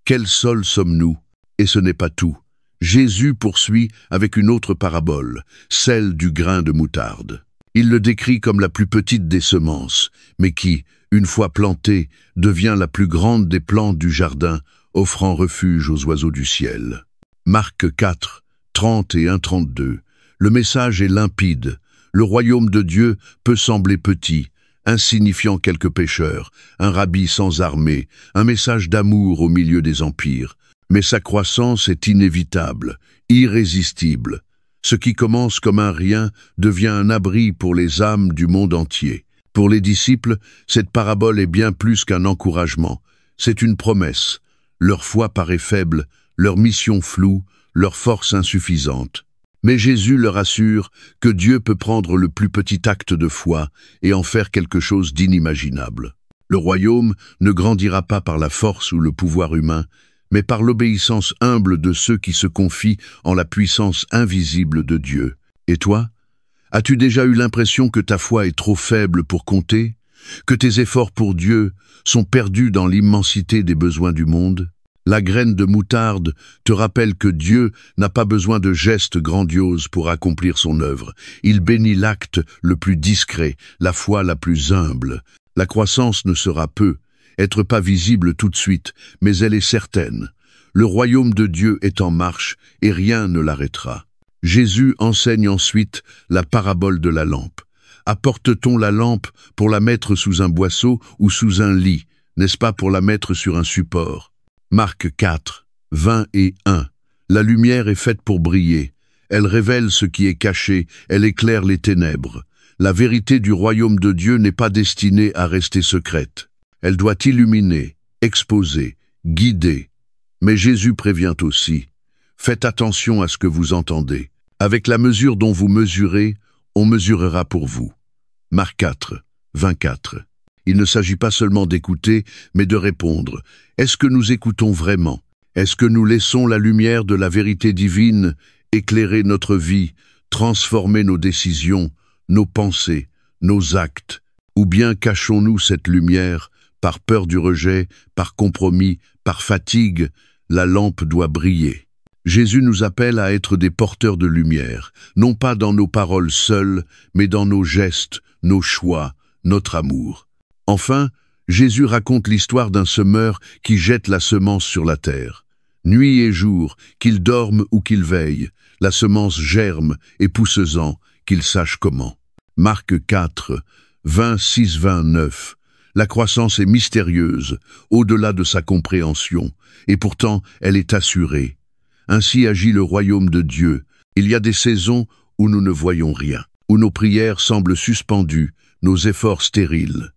Quel sol sommes-nous? Et ce n'est pas tout. Jésus poursuit avec une autre parabole, celle du grain de moutarde. Il le décrit comme la plus petite des semences, mais qui, une fois plantée, devient la plus grande des plantes du jardin, offrant refuge aux oiseaux du ciel. Marc 4, 30 et 1-32. Le message est limpide. Le royaume de Dieu peut sembler petit, insignifiant quelques pécheurs, un rabbi sans armée, un message d'amour au milieu des empires. Mais sa croissance est inévitable, irrésistible. Ce qui commence comme un rien devient un abri pour les âmes du monde entier. Pour les disciples, cette parabole est bien plus qu'un encouragement. C'est une promesse. Leur foi paraît faible, leur mission floue, leur force insuffisante. Mais Jésus leur assure que Dieu peut prendre le plus petit acte de foi et en faire quelque chose d'inimaginable. Le royaume ne grandira pas par la force ou le pouvoir humain, mais par l'obéissance humble de ceux qui se confient en la puissance invisible de Dieu. Et toi, as-tu déjà eu l'impression que ta foi est trop faible pour compter, que tes efforts pour Dieu sont perdus dans l'immensité des besoins du monde? La graine de moutarde te rappelle que Dieu n'a pas besoin de gestes grandioses pour accomplir son œuvre. Il bénit l'acte le plus discret, la foi la plus humble. La croissance ne sera peu, être pas visible tout de suite, mais elle est certaine. Le royaume de Dieu est en marche et rien ne l'arrêtera. Jésus enseigne ensuite la parabole de la lampe. Apporte-t-on la lampe pour la mettre sous un boisseau ou sous un lit, n'est-ce pas pour la mettre sur un support? Marc 4, 20 et 1. La lumière est faite pour briller. Elle révèle ce qui est caché, elle éclaire les ténèbres. La vérité du royaume de Dieu n'est pas destinée à rester secrète. Elle doit illuminer, exposer, guider. Mais Jésus prévient aussi. Faites attention à ce que vous entendez. Avec la mesure dont vous mesurez, on mesurera pour vous. Marc 4, 24. Il ne s'agit pas seulement d'écouter, mais de répondre. Est-ce que nous écoutons vraiment? Est-ce que nous laissons la lumière de la vérité divine éclairer notre vie, transformer nos décisions, nos pensées, nos actes? Ou bien cachons-nous cette lumière par peur du rejet, par compromis, par fatigue? La lampe doit briller. Jésus nous appelle à être des porteurs de lumière, non pas dans nos paroles seules, mais dans nos gestes, nos choix, notre amour. Enfin, Jésus raconte l'histoire d'un semeur qui jette la semence sur la terre. Nuit et jour, qu'il dorme ou qu'il veille, la semence germe et pousse-en, qu'il sache comment. Marc 4, 26-29. La croissance est mystérieuse, au-delà de sa compréhension, et pourtant elle est assurée. Ainsi agit le royaume de Dieu. Il y a des saisons où nous ne voyons rien, où nos prières semblent suspendues, nos efforts stériles.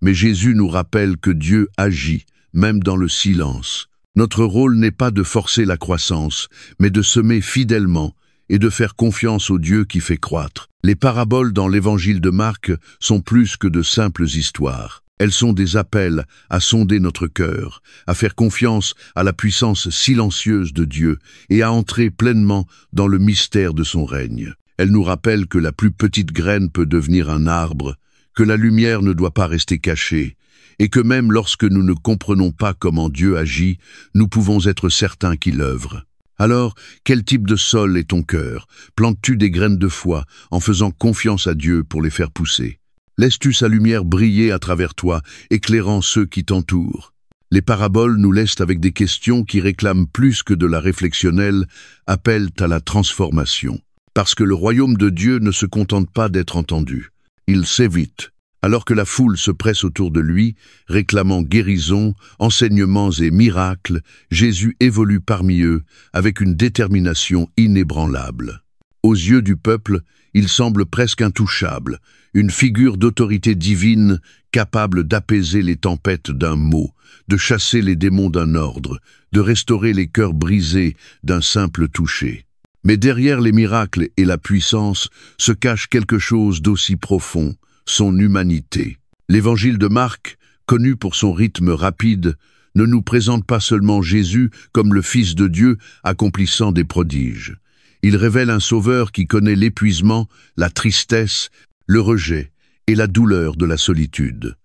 Mais Jésus nous rappelle que Dieu agit, même dans le silence. Notre rôle n'est pas de forcer la croissance, mais de semer fidèlement et de faire confiance au Dieu qui fait croître. Les paraboles dans l'évangile de Marc sont plus que de simples histoires. Elles sont des appels à sonder notre cœur, à faire confiance à la puissance silencieuse de Dieu et à entrer pleinement dans le mystère de son règne. Elles nous rappellent que la plus petite graine peut devenir un arbre, que la lumière ne doit pas rester cachée, et que même lorsque nous ne comprenons pas comment Dieu agit, nous pouvons être certains qu'il œuvre. Alors, quel type de sol est ton cœur? Plantes-tu des graines de foi en faisant confiance à Dieu pour les faire pousser? Laisses-tu sa lumière briller à travers toi, éclairant ceux qui t'entourent? Les paraboles nous laissent avec des questions qui réclament plus que de la réflexionnelle, appellent à la transformation. Parce que le royaume de Dieu ne se contente pas d'être entendu. Il s'évite. Alors que la foule se presse autour de lui, réclamant guérison, enseignements et miracles, Jésus évolue parmi eux avec une détermination inébranlable. Aux yeux du peuple, il semble presque intouchable, une figure d'autorité divine capable d'apaiser les tempêtes d'un mot, de chasser les démons d'un ordre, de restaurer les cœurs brisés d'un simple toucher. Mais derrière les miracles et la puissance se cache quelque chose d'aussi profond, son humanité. L'évangile de Marc, connu pour son rythme rapide, ne nous présente pas seulement Jésus comme le Fils de Dieu accomplissant des prodiges. Il révèle un sauveur qui connaît l'épuisement, la tristesse, le rejet et la douleur de la solitude.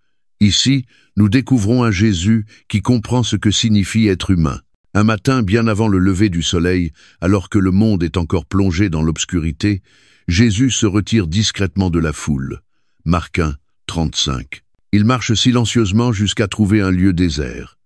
Ici, nous découvrons un Jésus qui comprend ce que signifie être humain. Un matin, bien avant le lever du soleil, alors que le monde est encore plongé dans l'obscurité, Jésus se retire discrètement de la foule. Marc 1, 35. Il marche silencieusement jusqu'à trouver un lieu désert.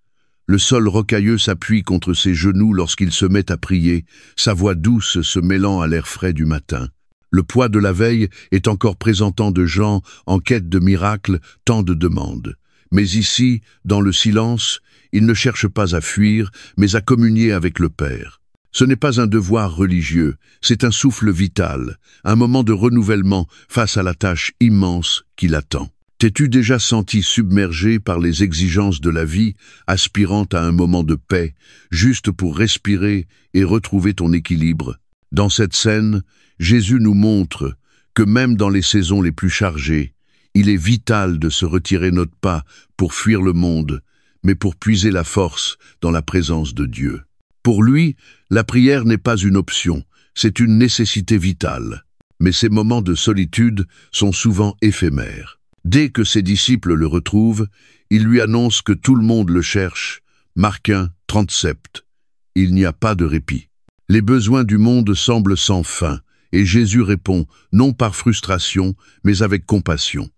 Le sol rocailleux s'appuie contre ses genoux lorsqu'il se met à prier, sa voix douce se mêlant à l'air frais du matin. Le poids de la veille est encore présentant de gens en quête de miracles, tant de demandes. Mais ici, dans le silence, il ne cherche pas à fuir, mais à communier avec le Père. Ce n'est pas un devoir religieux, c'est un souffle vital, un moment de renouvellement face à la tâche immense qui l'attend. T'es-tu déjà senti submergé par les exigences de la vie, aspirant à un moment de paix, juste pour respirer et retrouver ton équilibre? Dans cette scène, Jésus nous montre que même dans les saisons les plus chargées, il est vital de se retirer notre pas pour fuir le monde, mais pour puiser la force dans la présence de Dieu. Pour lui, la prière n'est pas une option, c'est une nécessité vitale. Mais ces moments de solitude sont souvent éphémères. Dès que ses disciples le retrouvent, il lui annonce que tout le monde le cherche. Marc 1, 37. Il n'y a pas de répit. Les besoins du monde semblent sans fin, et Jésus répond, non par frustration, mais avec compassion.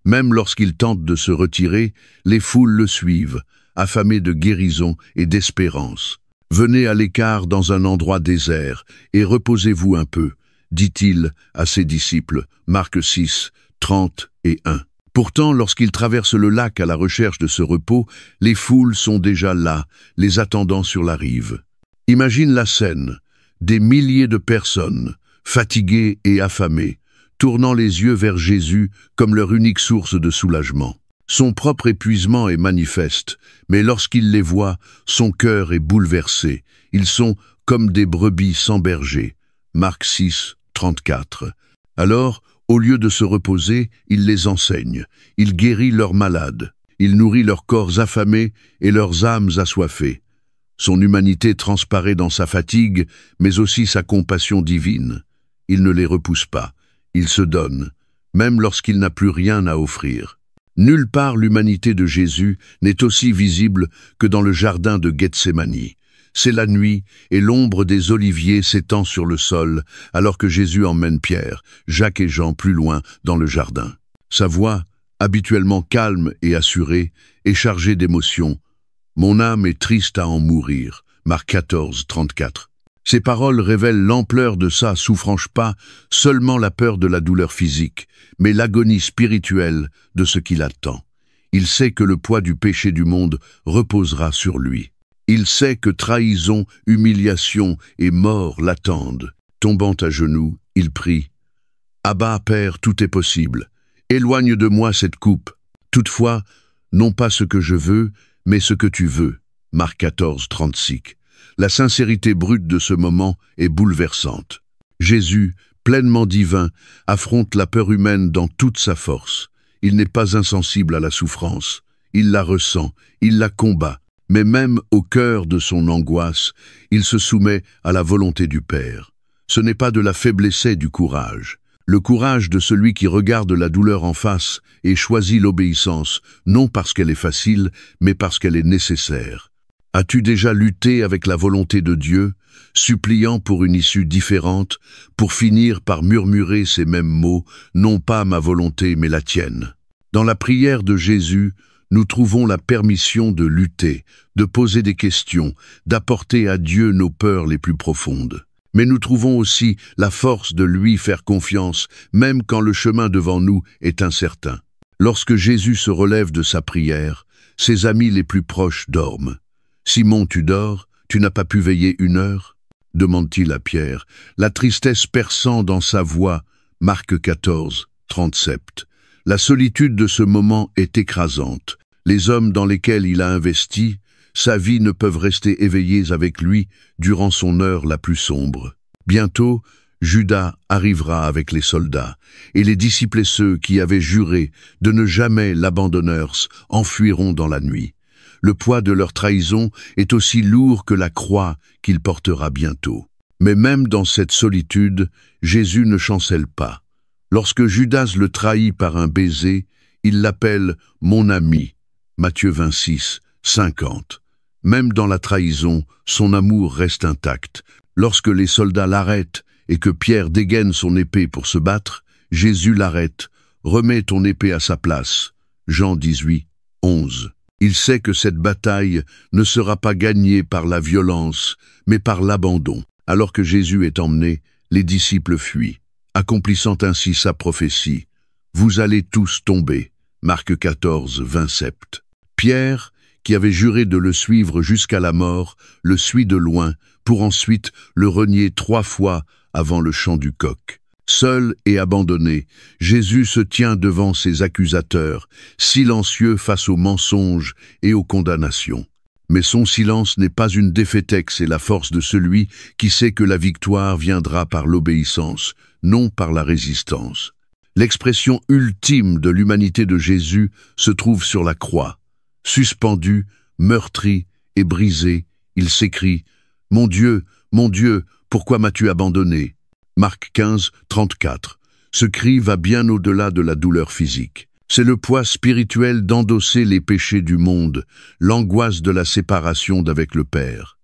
Même lorsqu'il tente de se retirer, les foules le suivent, affamées de guérison et d'espérance. Venez à l'écart dans un endroit désert et reposez-vous un peu, dit-il à ses disciples, Marc 6, 30 et 1. Pourtant, lorsqu'il traverse le lac à la recherche de ce repos, les foules sont déjà là, les attendant sur la rive. Imagine la scène, des milliers de personnes, fatiguées et affamées, tournant les yeux vers Jésus comme leur unique source de soulagement. Son propre épuisement est manifeste, mais lorsqu'il les voit, son cœur est bouleversé. Ils sont comme des brebis sans berger. Marc 6, 34. Alors, au lieu de se reposer, il les enseigne. Il guérit leurs malades. Il nourrit leurs corps affamés et leurs âmes assoiffées. Son humanité transparaît dans sa fatigue, mais aussi sa compassion divine. Il ne les repousse pas. Il se donne, même lorsqu'il n'a plus rien à offrir. Nulle part l'humanité de Jésus n'est aussi visible que dans le jardin de Gethsémani. C'est la nuit et l'ombre des oliviers s'étend sur le sol alors que Jésus emmène Pierre, Jacques et Jean plus loin dans le jardin. Sa voix, habituellement calme et assurée, est chargée d'émotion. « Mon âme est triste à en mourir » Marc 14, 34. Ces paroles révèlent l'ampleur de sa souffrance, pas seulement la peur de la douleur physique, mais l'agonie spirituelle de ce qui l'attend. Il sait que le poids du péché du monde reposera sur lui. Il sait que trahison, humiliation et mort l'attendent. Tombant à genoux, il prie. « Abba, Père, tout est possible. Éloigne de moi cette coupe. Toutefois, non pas ce que je veux, mais ce que tu veux. » Marc 14, 36. La sincérité brute de ce moment est bouleversante. Jésus, pleinement divin, affronte la peur humaine dans toute sa force. Il n'est pas insensible à la souffrance. Il la ressent, il la combat. Mais même au cœur de son angoisse, il se soumet à la volonté du Père. Ce n'est pas de la faiblesse et du courage. Le courage de celui qui regarde la douleur en face et choisit l'obéissance, non parce qu'elle est facile, mais parce qu'elle est nécessaire. As-tu déjà lutté avec la volonté de Dieu, suppliant pour une issue différente, pour finir par murmurer ces mêmes mots, non pas ma volonté mais la tienne? Dans la prière de Jésus, nous trouvons la permission de lutter, de poser des questions, d'apporter à Dieu nos peurs les plus profondes. Mais nous trouvons aussi la force de lui faire confiance, même quand le chemin devant nous est incertain. Lorsque Jésus se relève de sa prière, ses amis les plus proches dorment. « Simon, tu dors? Tu n'as pas pu veiller 1 heure ?» demande-t-il à Pierre, la tristesse perçant dans sa voix. Marc 14, 37. La solitude de ce moment est écrasante. Les hommes dans lesquels il a investi sa vie ne peuvent rester éveillés avec lui durant son heure la plus sombre. Bientôt, Judas arrivera avec les soldats, et les disciples et ceux qui avaient juré de ne jamais l'abandonner enfuiront dans la nuit. Le poids de leur trahison est aussi lourd que la croix qu'il portera bientôt. Mais même dans cette solitude, Jésus ne chancelle pas. Lorsque Judas le trahit par un baiser, il l'appelle « mon ami ». Matthieu 26, 50. Même dans la trahison, son amour reste intact. Lorsque les soldats l'arrêtent et que Pierre dégaine son épée pour se battre, Jésus l'arrête. « Remets ton épée à sa place. » Jean 18, 11. Il sait que cette bataille ne sera pas gagnée par la violence, mais par l'abandon. Alors que Jésus est emmené, les disciples fuient, accomplissant ainsi sa prophétie. « Vous allez tous tomber. » Marc 14, 27. Pierre, qui avait juré de le suivre jusqu'à la mort, le suit de loin, pour ensuite le renier 3 fois avant le chant du coq. Seul et abandonné, Jésus se tient devant ses accusateurs, silencieux face aux mensonges et aux condamnations. Mais son silence n'est pas une défaite, c'est la force de celui qui sait que la victoire viendra par l'obéissance, non par la résistance. L'expression ultime de l'humanité de Jésus se trouve sur la croix. Suspendu, meurtri et brisé, il s'écrie « Mon Dieu, pourquoi m'as-tu abandonné ?» Marc 15, 34. Ce cri va bien au-delà de la douleur physique. C'est le poids spirituel d'endosser les péchés du monde, l'angoisse de la séparation d'avec le Père.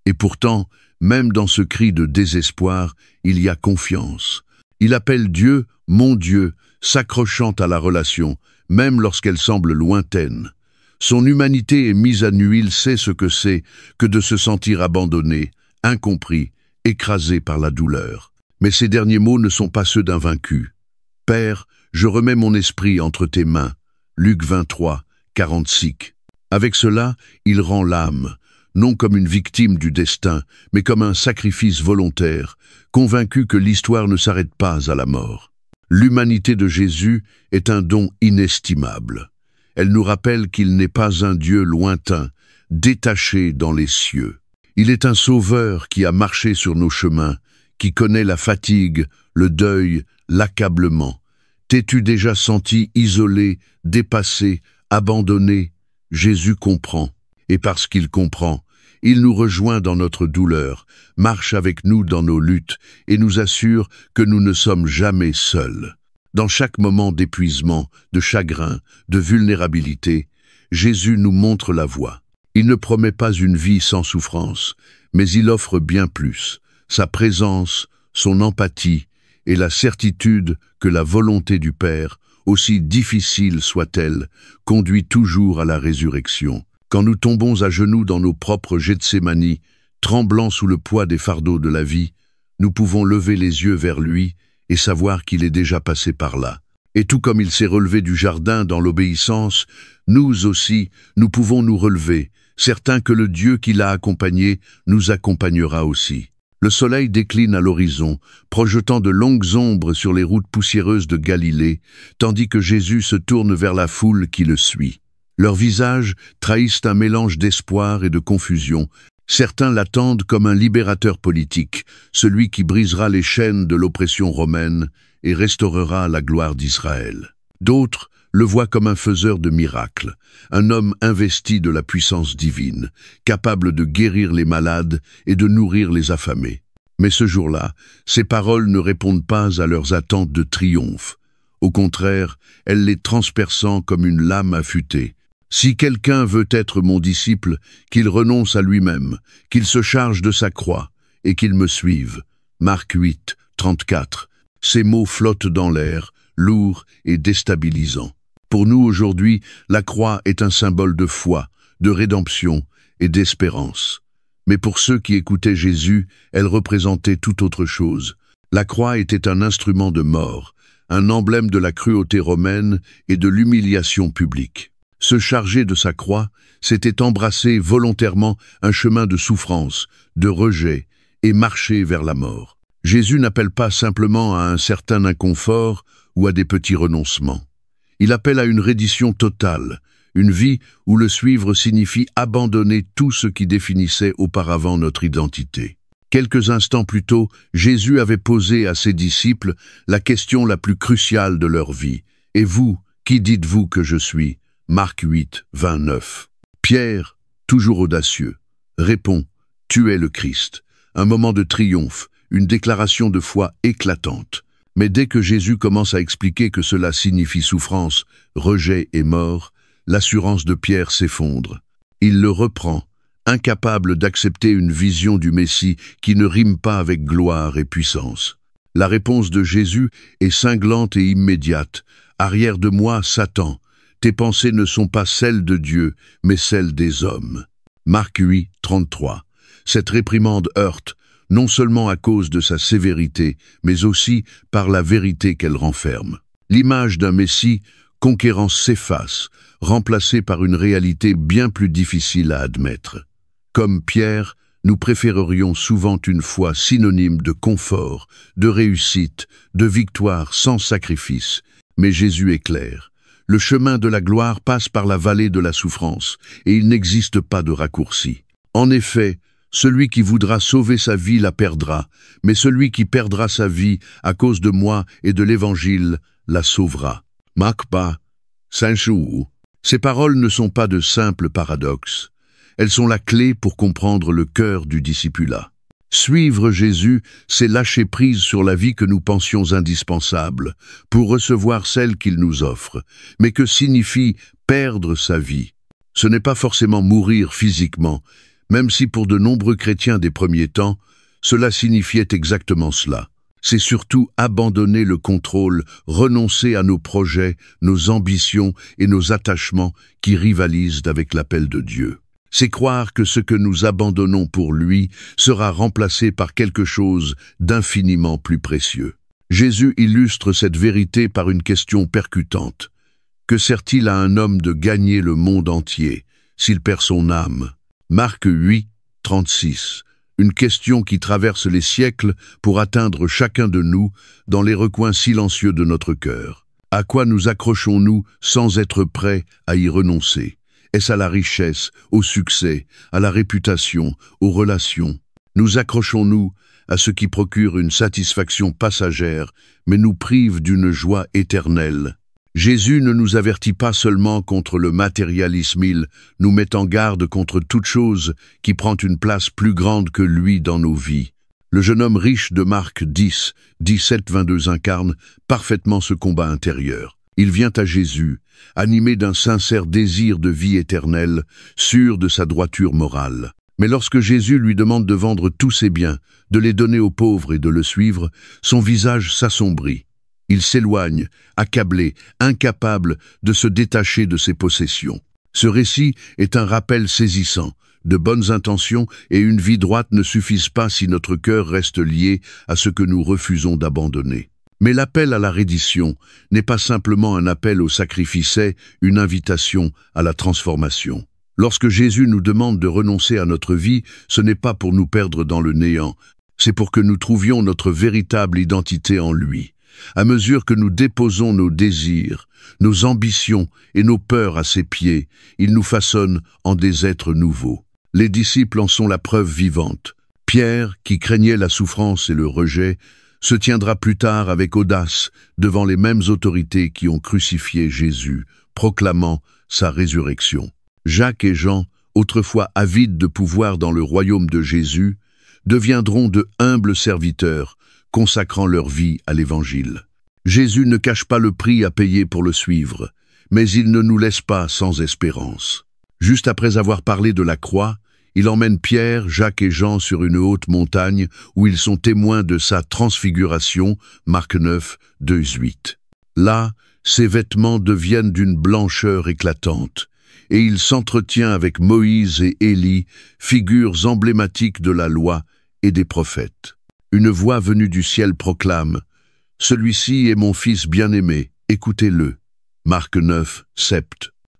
Et pourtant, même dans ce cri de désespoir, il y a confiance. Il appelle Dieu « mon Dieu », s'accrochant à la relation, même lorsqu'elle semble lointaine. Son humanité est mise à nu, il sait ce que c'est que de se sentir abandonné, incompris, écrasé par la douleur. Mais ces derniers mots ne sont pas ceux d'un vaincu. « Père, je remets mon esprit entre tes mains. » Luc 23, 46. Avec cela, il rend l'âme, non comme une victime du destin, mais comme un sacrifice volontaire, convaincu que l'histoire ne s'arrête pas à la mort. L'humanité de Jésus est un don inestimable. Elle nous rappelle qu'il n'est pas un Dieu lointain, détaché dans les cieux. Il est un sauveur qui a marché sur nos chemins, qui connaît la fatigue, le deuil, l'accablement. T'es-tu déjà senti isolé, dépassé, abandonné? Jésus comprend. Et parce qu'il comprend, il nous rejoint dans notre douleur, marche avec nous dans nos luttes et nous assure que nous ne sommes jamais seuls. Dans chaque moment d'épuisement, de chagrin, de vulnérabilité, Jésus nous montre la voie. Il ne promet pas une vie sans souffrance, mais il offre bien plus. Sa présence, son empathie et la certitude que la volonté du Père, aussi difficile soit-elle, conduit toujours à la résurrection. Quand nous tombons à genoux dans nos propres Gethsémani, tremblant sous le poids des fardeaux de la vie, nous pouvons lever les yeux vers lui et savoir qu'il est déjà passé par là. Et tout comme il s'est relevé du jardin dans l'obéissance, nous aussi, nous pouvons nous relever, certains que le Dieu qui l'a accompagné nous accompagnera aussi. Le soleil décline à l'horizon, projetant de longues ombres sur les routes poussiéreuses de Galilée, tandis que Jésus se tourne vers la foule qui le suit. Leurs visages trahissent un mélange d'espoir et de confusion. Certains l'attendent comme un libérateur politique, celui qui brisera les chaînes de l'oppression romaine et restaurera la gloire d'Israël. D'autres le voient comme un faiseur de miracles, un homme investi de la puissance divine, capable de guérir les malades et de nourrir les affamés. Mais ce jour-là, ces paroles ne répondent pas à leurs attentes de triomphe. Au contraire, elles les transperçant comme une lame affûtée. Si quelqu'un veut être mon disciple, qu'il renonce à lui-même, qu'il se charge de sa croix et qu'il me suive. Marc 8, 34. Ces mots flottent dans l'air, lourds et déstabilisants. Pour nous aujourd'hui, la croix est un symbole de foi, de rédemption et d'espérance. Mais pour ceux qui écoutaient Jésus, elle représentait tout autre chose. La croix était un instrument de mort, un emblème de la cruauté romaine et de l'humiliation publique. Se charger de sa croix, c'était embrasser volontairement un chemin de souffrance, de rejet et marcher vers la mort. Jésus n'appelle pas simplement à un certain inconfort ou à des petits renoncements. Il appelle à une reddition totale, une vie où le suivre signifie abandonner tout ce qui définissait auparavant notre identité. Quelques instants plus tôt, Jésus avait posé à ses disciples la question la plus cruciale de leur vie. « Et vous, qui dites-vous que je suis » Marc 8, 29. Pierre, toujours audacieux, répond « Tu es le Christ ». Un moment de triomphe, une déclaration de foi éclatante. Mais dès que Jésus commence à expliquer que cela signifie souffrance, rejet et mort, l'assurance de Pierre s'effondre. Il le reprend, incapable d'accepter une vision du Messie qui ne rime pas avec gloire et puissance. La réponse de Jésus est cinglante et immédiate. « Arrière de moi, Satan, tes pensées ne sont pas celles de Dieu, mais celles des hommes. » Marc 8, 33. Cette réprimande heurte, non seulement à cause de sa sévérité, mais aussi par la vérité qu'elle renferme. L'image d'un Messie conquérant s'efface, remplacée par une réalité bien plus difficile à admettre. Comme Pierre, nous préférerions souvent une foi synonyme de confort, de réussite, de victoire sans sacrifice. Mais Jésus est clair. Le chemin de la gloire passe par la vallée de la souffrance, et il n'existe pas de raccourci. En effet, celui qui voudra sauver sa vie la perdra, mais celui qui perdra sa vie à cause de moi et de l'Évangile la sauvera. Makba, Saint-Chou. Ces paroles ne sont pas de simples paradoxes. Elles sont la clé pour comprendre le cœur du discipulat. Suivre Jésus, c'est lâcher prise sur la vie que nous pensions indispensable, pour recevoir celle qu'il nous offre. Mais que signifie perdre sa vie? Ce n'est pas forcément mourir physiquement, même si pour de nombreux chrétiens des premiers temps, cela signifiait exactement cela. C'est surtout abandonner le contrôle, renoncer à nos projets, nos ambitions et nos attachements qui rivalisent avec l'appel de Dieu. C'est croire que ce que nous abandonnons pour lui sera remplacé par quelque chose d'infiniment plus précieux. Jésus illustre cette vérité par une question percutante. Que sert-il à un homme de gagner le monde entier s'il perd son âme? Marc 8, 36. Une question qui traverse les siècles pour atteindre chacun de nous dans les recoins silencieux de notre cœur. À quoi nous accrochons-nous sans être prêts à y renoncer? Est-ce à la richesse, au succès, à la réputation, aux relations? Nous accrochons-nous à ce qui procure une satisfaction passagère, mais nous prive d'une joie éternelle? Jésus ne nous avertit pas seulement contre le matérialisme, il nous met en garde contre toute chose qui prend une place plus grande que lui dans nos vies. Le jeune homme riche de Marc 10, 17-22 incarne parfaitement ce combat intérieur. Il vient à Jésus, animé d'un sincère désir de vie éternelle, sûr de sa droiture morale. Mais lorsque Jésus lui demande de vendre tous ses biens, de les donner aux pauvres et de le suivre, son visage s'assombrit. Il s'éloigne, accablé, incapable de se détacher de ses possessions. Ce récit est un rappel saisissant. De bonnes intentions et une vie droite ne suffisent pas si notre cœur reste lié à ce que nous refusons d'abandonner. Mais l'appel à la reddition n'est pas simplement un appel au sacrifice, c'est une invitation à la transformation. Lorsque Jésus nous demande de renoncer à notre vie, ce n'est pas pour nous perdre dans le néant, c'est pour que nous trouvions notre véritable identité en lui. À mesure que nous déposons nos désirs, nos ambitions et nos peurs à ses pieds, il nous façonne en des êtres nouveaux. Les disciples en sont la preuve vivante. Pierre, qui craignait la souffrance et le rejet, se tiendra plus tard avec audace devant les mêmes autorités qui ont crucifié Jésus, proclamant sa résurrection. Jacques et Jean, autrefois avides de pouvoir dans le royaume de Jésus, deviendront de humbles serviteurs, consacrant leur vie à l'Évangile. Jésus ne cache pas le prix à payer pour le suivre, mais il ne nous laisse pas sans espérance. Juste après avoir parlé de la croix, il emmène Pierre, Jacques et Jean sur une haute montagne où ils sont témoins de sa transfiguration, Marc 9, 2-8. Là, ses vêtements deviennent d'une blancheur éclatante, et il s'entretient avec Moïse et Élie, figures emblématiques de la loi et des prophètes. Une voix venue du ciel proclame « Celui-ci est mon fils bien-aimé, écoutez-le » Marc 9, 7.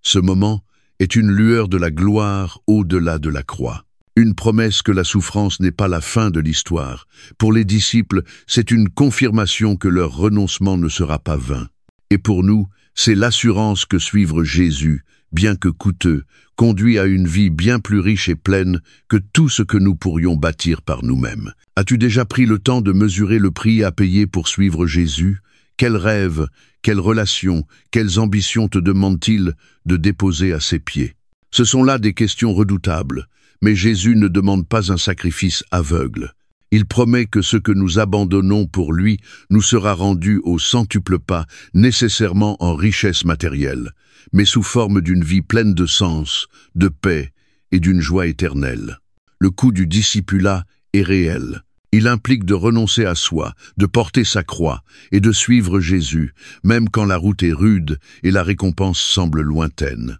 Ce moment est une lueur de la gloire au-delà de la croix. Une promesse que la souffrance n'est pas la fin de l'histoire. Pour les disciples, c'est une confirmation que leur renoncement ne sera pas vain. Et pour nous, c'est l'assurance que suivre Jésus, bien que coûteux, conduit à une vie bien plus riche et pleine que tout ce que nous pourrions bâtir par nous-mêmes. As-tu déjà pris le temps de mesurer le prix à payer pour suivre Jésus? Quels rêves, quelles relations, quelles ambitions te demande-t-il de déposer à ses pieds? Ce sont là des questions redoutables, mais Jésus ne demande pas un sacrifice aveugle. Il promet que ce que nous abandonnons pour lui nous sera rendu au centuple pas, nécessairement en richesse matérielle, mais sous forme d'une vie pleine de sens, de paix et d'une joie éternelle. Le coût du discipulat est réel. Il implique de renoncer à soi, de porter sa croix et de suivre Jésus, même quand la route est rude et la récompense semble lointaine.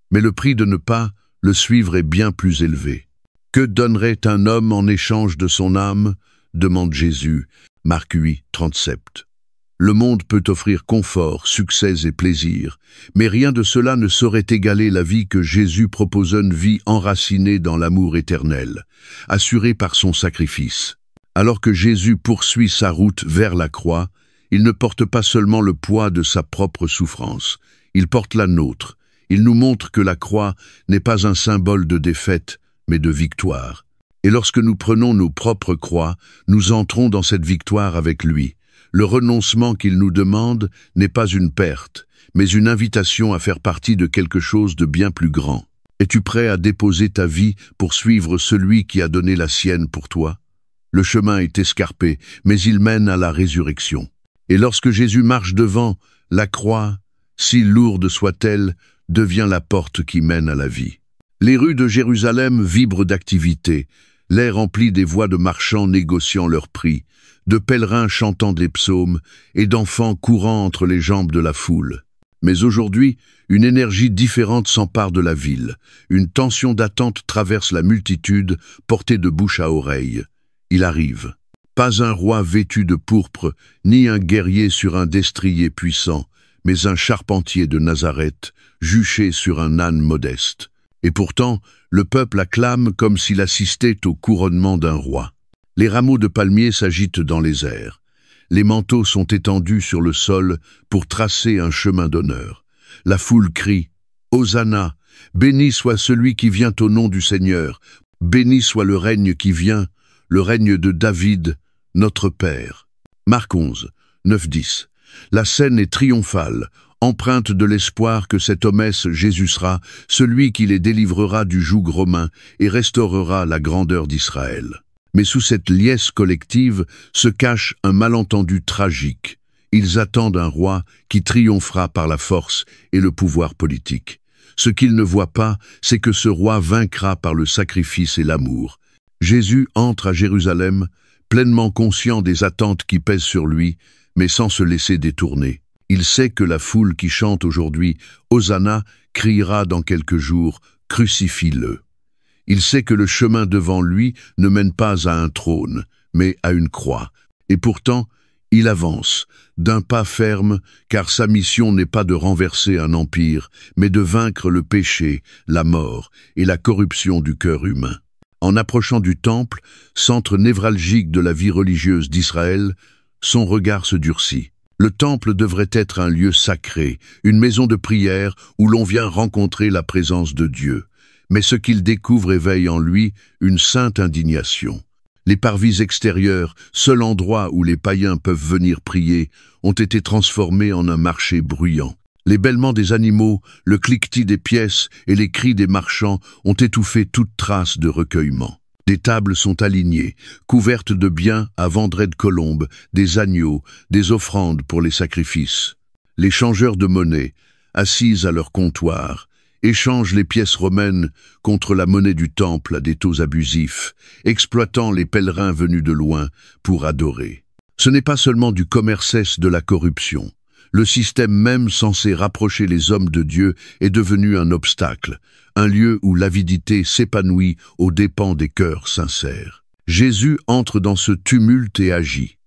Mais le prix de ne pas le suivre est bien plus élevé. Que donnerait un homme en échange de son âme? Demande Jésus, Marc 8, 37. Le monde peut offrir confort, succès et plaisir, mais rien de cela ne saurait égaler la vie que Jésus propose, une vie enracinée dans l'amour éternel, assurée par son sacrifice. Alors que Jésus poursuit sa route vers la croix, il ne porte pas seulement le poids de sa propre souffrance, il porte la nôtre. Il nous montre que la croix n'est pas un symbole de défaite, mais de victoire. Et lorsque nous prenons nos propres croix, nous entrons dans cette victoire avec lui. Le renoncement qu'il nous demande n'est pas une perte, mais une invitation à faire partie de quelque chose de bien plus grand. Es-tu prêt à déposer ta vie pour suivre celui qui a donné la sienne pour toi? Le chemin est escarpé, mais il mène à la résurrection. Et lorsque Jésus marche devant, la croix, si lourde soit-elle, devient la porte qui mène à la vie. Les rues de Jérusalem vibrent d'activité, l'air rempli des voix de marchands négociant leurs prix, de pèlerins chantant des psaumes et d'enfants courant entre les jambes de la foule. Mais aujourd'hui, une énergie différente s'empare de la ville. Une tension d'attente traverse la multitude, portée de bouche à oreille. Il arrive. Pas un roi vêtu de pourpre, ni un guerrier sur un destrier puissant, mais un charpentier de Nazareth, juché sur un âne modeste. Et pourtant, le peuple acclame comme s'il assistait au couronnement d'un roi. Les rameaux de palmier s'agitent dans les airs. Les manteaux sont étendus sur le sol pour tracer un chemin d'honneur. La foule crie « Hosanna, béni soit celui qui vient au nom du Seigneur, béni soit le règne qui vient, le règne de David, notre Père. » Marc 11, 9-10. La scène est triomphale, empreinte de l'espoir que cet homme Jésus sera celui qui les délivrera du joug romain et restaurera la grandeur d'Israël. Mais sous cette liesse collective se cache un malentendu tragique. Ils attendent un roi qui triomphera par la force et le pouvoir politique. Ce qu'ils ne voient pas, c'est que ce roi vaincra par le sacrifice et l'amour. Jésus entre à Jérusalem, pleinement conscient des attentes qui pèsent sur lui, mais sans se laisser détourner. Il sait que la foule qui chante aujourd'hui « Hosanna » criera dans quelques jours « Crucifie-le ». Il sait que le chemin devant lui ne mène pas à un trône, mais à une croix. Et pourtant, Il avance, d'un pas ferme, car sa mission n'est pas de renverser un empire, mais de vaincre le péché, la mort et la corruption du cœur humain. En approchant du temple, centre névralgique de la vie religieuse d'Israël, son regard se durcit. Le temple devrait être un lieu sacré, une maison de prière où l'on vient rencontrer la présence de Dieu. Mais ce qu'il découvre éveille en lui une sainte indignation. Les parvis extérieurs, seul endroit où les païens peuvent venir prier, ont été transformés en un marché bruyant. Les bêlements des animaux, le cliquetis des pièces et les cris des marchands ont étouffé toute trace de recueillement. Des tables sont alignées, couvertes de biens à vendredi de colombes, des agneaux, des offrandes pour les sacrifices. Les changeurs de monnaie, assis à leur comptoir, échangent les pièces romaines contre la monnaie du temple à des taux abusifs, exploitant les pèlerins venus de loin pour adorer. Ce n'est pas seulement du commerce de la corruption. Le système même censé rapprocher les hommes de Dieu est devenu un obstacle, un lieu où l'avidité s'épanouit aux dépens des cœurs sincères. Jésus entre dans ce tumulte et agit.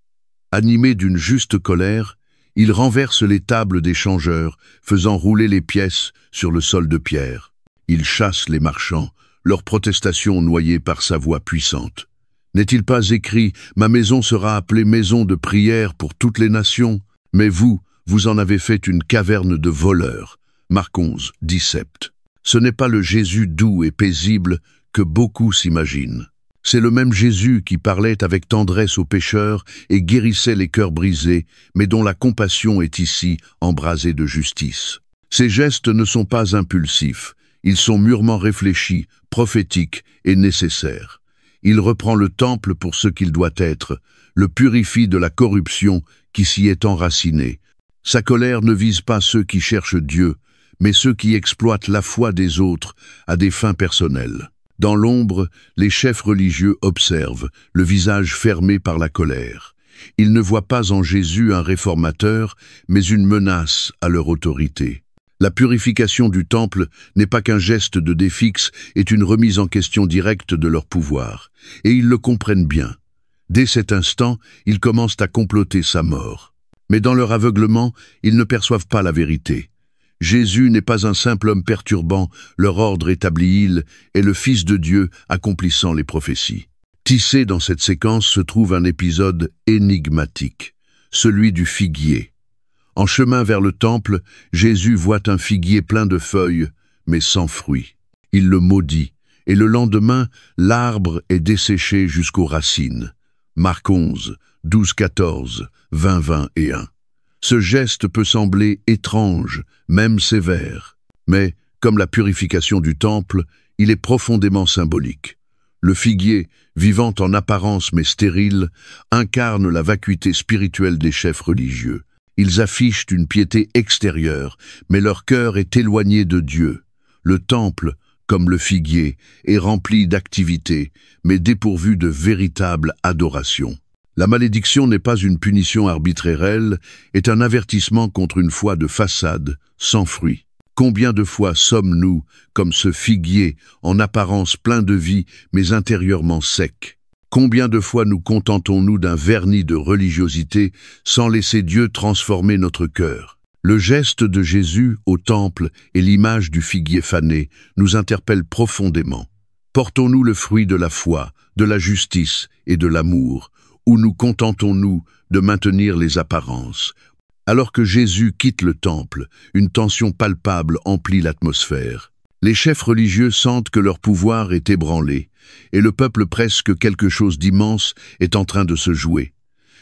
Animé d'une juste colère, il renverse les tables des changeurs, faisant rouler les pièces sur le sol de pierre. Il chasse les marchands, leur protestation noyée par sa voix puissante. N'est-il pas écrit « Ma maison sera appelée maison de prière pour toutes les nations » ? Mais vous en avez fait une caverne de voleurs. Marc 11, 17. Ce n'est pas le Jésus doux et paisible que beaucoup s'imaginent. C'est le même Jésus qui parlait avec tendresse aux pécheurs et guérissait les cœurs brisés, mais dont la compassion est ici embrasée de justice. Ces gestes ne sont pas impulsifs, ils sont mûrement réfléchis, prophétiques et nécessaires. Il reprend le temple pour ce qu'il doit être, le purifie de la corruption qui s'y est enracinée. Sa colère ne vise pas ceux qui cherchent Dieu, mais ceux qui exploitent la foi des autres à des fins personnelles. Dans l'ombre, les chefs religieux observent, le visage fermé par la colère. Ils ne voient pas en Jésus un réformateur, mais une menace à leur autorité. La purification du temple n'est pas qu'un geste de défixe, est une remise en question directe de leur pouvoir. Et ils le comprennent bien. Dès cet instant, ils commencent à comploter sa mort. Mais dans leur aveuglement, ils ne perçoivent pas la vérité. Jésus n'est pas un simple homme perturbant, leur ordre établi-il est le Fils de Dieu accomplissant les prophéties. Tissé dans cette séquence se trouve un épisode énigmatique, celui du figuier. En chemin vers le temple, Jésus voit un figuier plein de feuilles, mais sans fruits. Il le maudit, et le lendemain, l'arbre est desséché jusqu'aux racines. Marc 11, 12-14, 20-21. Ce geste peut sembler étrange, même sévère, mais, comme la purification du temple, il est profondément symbolique. Le figuier, vivant en apparence mais stérile, incarne la vacuité spirituelle des chefs religieux. Ils affichent une piété extérieure, mais leur cœur est éloigné de Dieu. Le temple, comme le figuier, est rempli d'activité, mais dépourvu de véritable adoration. La malédiction n'est pas une punition arbitraire, elle est un avertissement contre une foi de façade, sans fruit. Combien de fois sommes-nous, comme ce figuier, en apparence plein de vie, mais intérieurement sec? Combien de fois nous contentons-nous d'un vernis de religiosité sans laisser Dieu transformer notre cœur? Le geste de Jésus au temple et l'image du figuier fané nous interpellent profondément. Portons-nous le fruit de la foi, de la justice et de l'amour, ou nous contentons-nous de maintenir les apparences? Alors que Jésus quitte le temple, une tension palpable emplit l'atmosphère. Les chefs religieux sentent que leur pouvoir est ébranlé, et le peuple presse que quelque chose d'immense est en train de se jouer.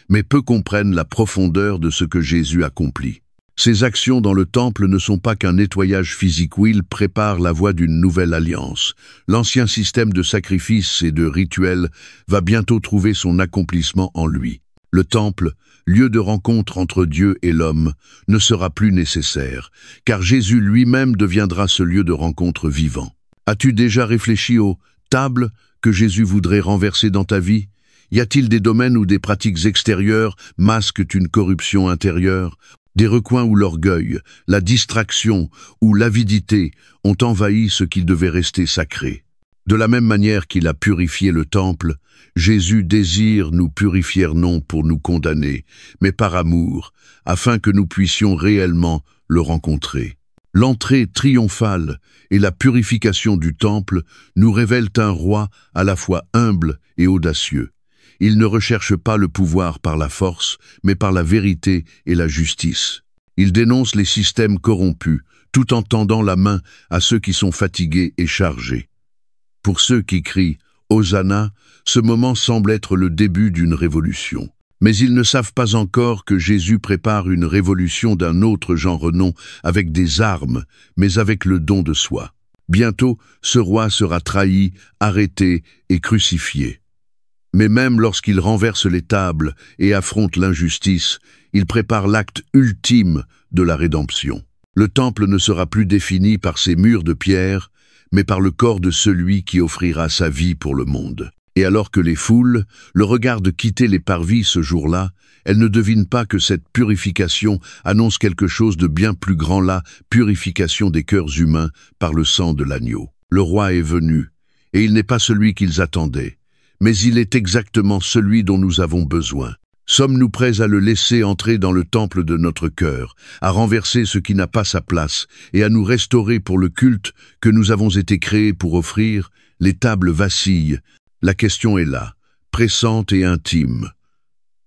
Mais peu comprennent la profondeur de ce que Jésus accomplit. Ses actions dans le temple ne sont pas qu'un nettoyage physique où il prépare la voie d'une nouvelle alliance. L'ancien système de sacrifices et de rituels va bientôt trouver son accomplissement en lui. Le temple, lieu de rencontre entre Dieu et l'homme, ne sera plus nécessaire, car Jésus lui-même deviendra ce lieu de rencontre vivant. As-tu déjà réfléchi aux tables que Jésus voudrait renverser dans ta vie? Y a-t-il des domaines où des pratiques extérieures masquent une corruption intérieure? Des recoins où l'orgueil, la distraction ou l'avidité ont envahi ce qui devait rester sacré. De la même manière qu'il a purifié le temple, Jésus désire nous purifier non pour nous condamner, mais par amour, afin que nous puissions réellement le rencontrer. L'entrée triomphale et la purification du temple nous révèlent un roi à la fois humble et audacieux. Il ne recherche pas le pouvoir par la force, mais par la vérité et la justice. Il dénonce les systèmes corrompus, tout en tendant la main à ceux qui sont fatigués et chargés. Pour ceux qui crient « Hosanna », ce moment semble être le début d'une révolution. Mais ils ne savent pas encore que Jésus prépare une révolution d'un autre genre, non avec des armes, mais avec le don de soi. Bientôt, ce roi sera trahi, arrêté et crucifié. Mais même lorsqu'il renverse les tables et affronte l'injustice, il prépare l'acte ultime de la rédemption. Le temple ne sera plus défini par ses murs de pierre, mais par le corps de celui qui offrira sa vie pour le monde. Et alors que les foules le regardent quitter les parvis ce jour-là, elles ne devinent pas que cette purification annonce quelque chose de bien plus grand, la purification des cœurs humains par le sang de l'agneau. Le roi est venu, et il n'est pas celui qu'ils attendaient, mais il est exactement celui dont nous avons besoin. Sommes-nous prêts à le laisser entrer dans le temple de notre cœur, à renverser ce qui n'a pas sa place et à nous restaurer pour le culte que nous avons été créés pour offrir? Les tables vacillent. La question est là, pressante et intime.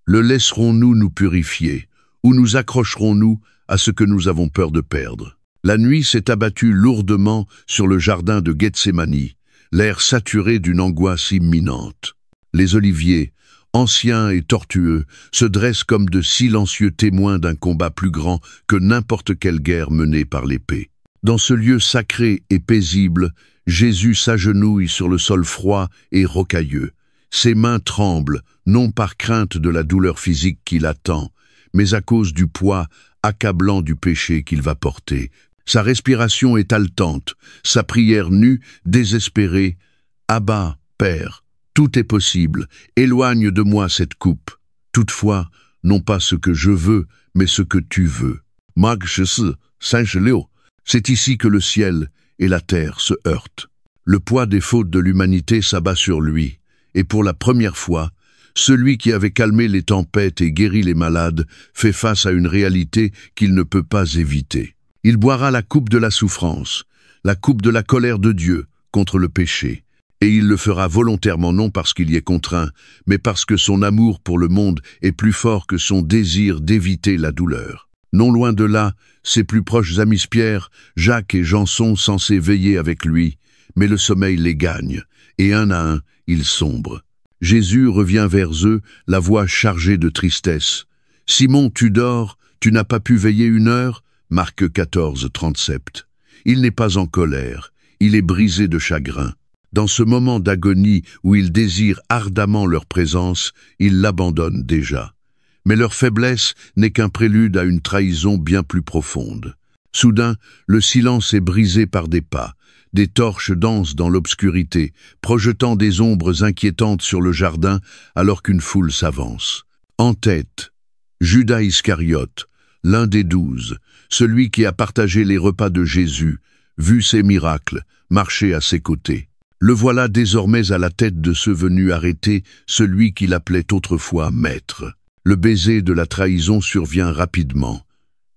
Le laisserons-nous nous purifier, ou nous accrocherons-nous à ce que nous avons peur de perdre? La nuit s'est abattue lourdement sur le jardin de Gethsémani, l'air saturé d'une angoisse imminente. Les oliviers, anciens et tortueux, se dressent comme de silencieux témoins d'un combat plus grand que n'importe quelle guerre menée par l'épée. Dans ce lieu sacré et paisible, Jésus s'agenouille sur le sol froid et rocailleux. Ses mains tremblent, non par crainte de la douleur physique qui l'attend, mais à cause du poids accablant du péché qu'il va porter. Sa respiration est haletante, sa prière nue, désespérée. « Abba, Père, tout est possible, éloigne de moi cette coupe. Toutefois, non pas ce que je veux, mais ce que tu veux. » Marc 14:56. C'est ici que le ciel et la terre se heurtent. Le poids des fautes de l'humanité s'abat sur lui, et pour la première fois, celui qui avait calmé les tempêtes et guéri les malades fait face à une réalité qu'il ne peut pas éviter. Il boira la coupe de la souffrance, la coupe de la colère de Dieu contre le péché, et il le fera volontairement non parce qu'il y est contraint, mais parce que son amour pour le monde est plus fort que son désir d'éviter la douleur. Non loin de là, ses plus proches amis Pierre, Jacques et Jean sont censés veiller avec lui, mais le sommeil les gagne, et un à un, ils sombrent. Jésus revient vers eux, la voix chargée de tristesse. « Simon, tu dors, tu n'as pas pu veiller 1 heure ?» Marc 14:37. Il n'est pas en colère, il est brisé de chagrin. Dans ce moment d'agonie où il désire ardemment leur présence, il l'abandonne déjà. Mais leur faiblesse n'est qu'un prélude à une trahison bien plus profonde. Soudain, le silence est brisé par des pas. Des torches dansent dans l'obscurité, projetant des ombres inquiétantes sur le jardin alors qu'une foule s'avance. En tête, Judas Iscariote, l'un des 12, celui qui a partagé les repas de Jésus, vu ses miracles, marché à ses côtés. Le voilà désormais à la tête de ceux venus arrêter celui qu'il appelait autrefois maître. Le baiser de la trahison survient rapidement.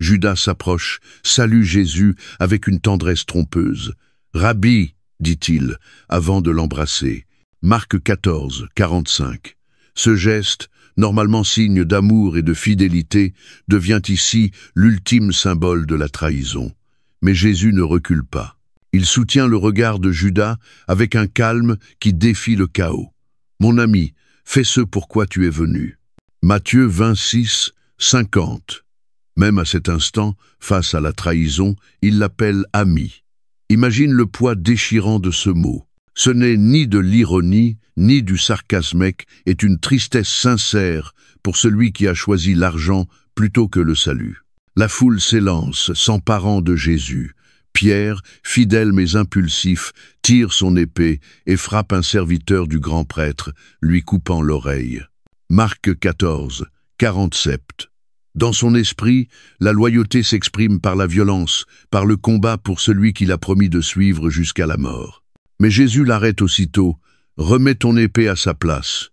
Judas s'approche, salue Jésus avec une tendresse trompeuse. « Rabbi » dit-il, avant de l'embrasser. Marc 14:45. Ce geste, normalement signe d'amour et de fidélité, devient ici l'ultime symbole de la trahison. Mais Jésus ne recule pas. Il soutient le regard de Judas avec un calme qui défie le chaos. « Mon ami, fais ce pourquoi tu es venu. » Matthieu 26:50. Même à cet instant, face à la trahison, il l'appelle ami. Imagine le poids déchirant de ce mot. Ce n'est ni de l'ironie, ni du sarcasme, est une tristesse sincère pour celui qui a choisi l'argent plutôt que le salut. La foule s'élance, s'emparant de Jésus. Pierre, fidèle mais impulsif, tire son épée et frappe un serviteur du grand prêtre, lui coupant l'oreille. Marc 14:47. Dans son esprit, la loyauté s'exprime par la violence, par le combat pour celui qu'il a promis de suivre jusqu'à la mort. Mais Jésus l'arrête aussitôt. « Remets ton épée à sa place. »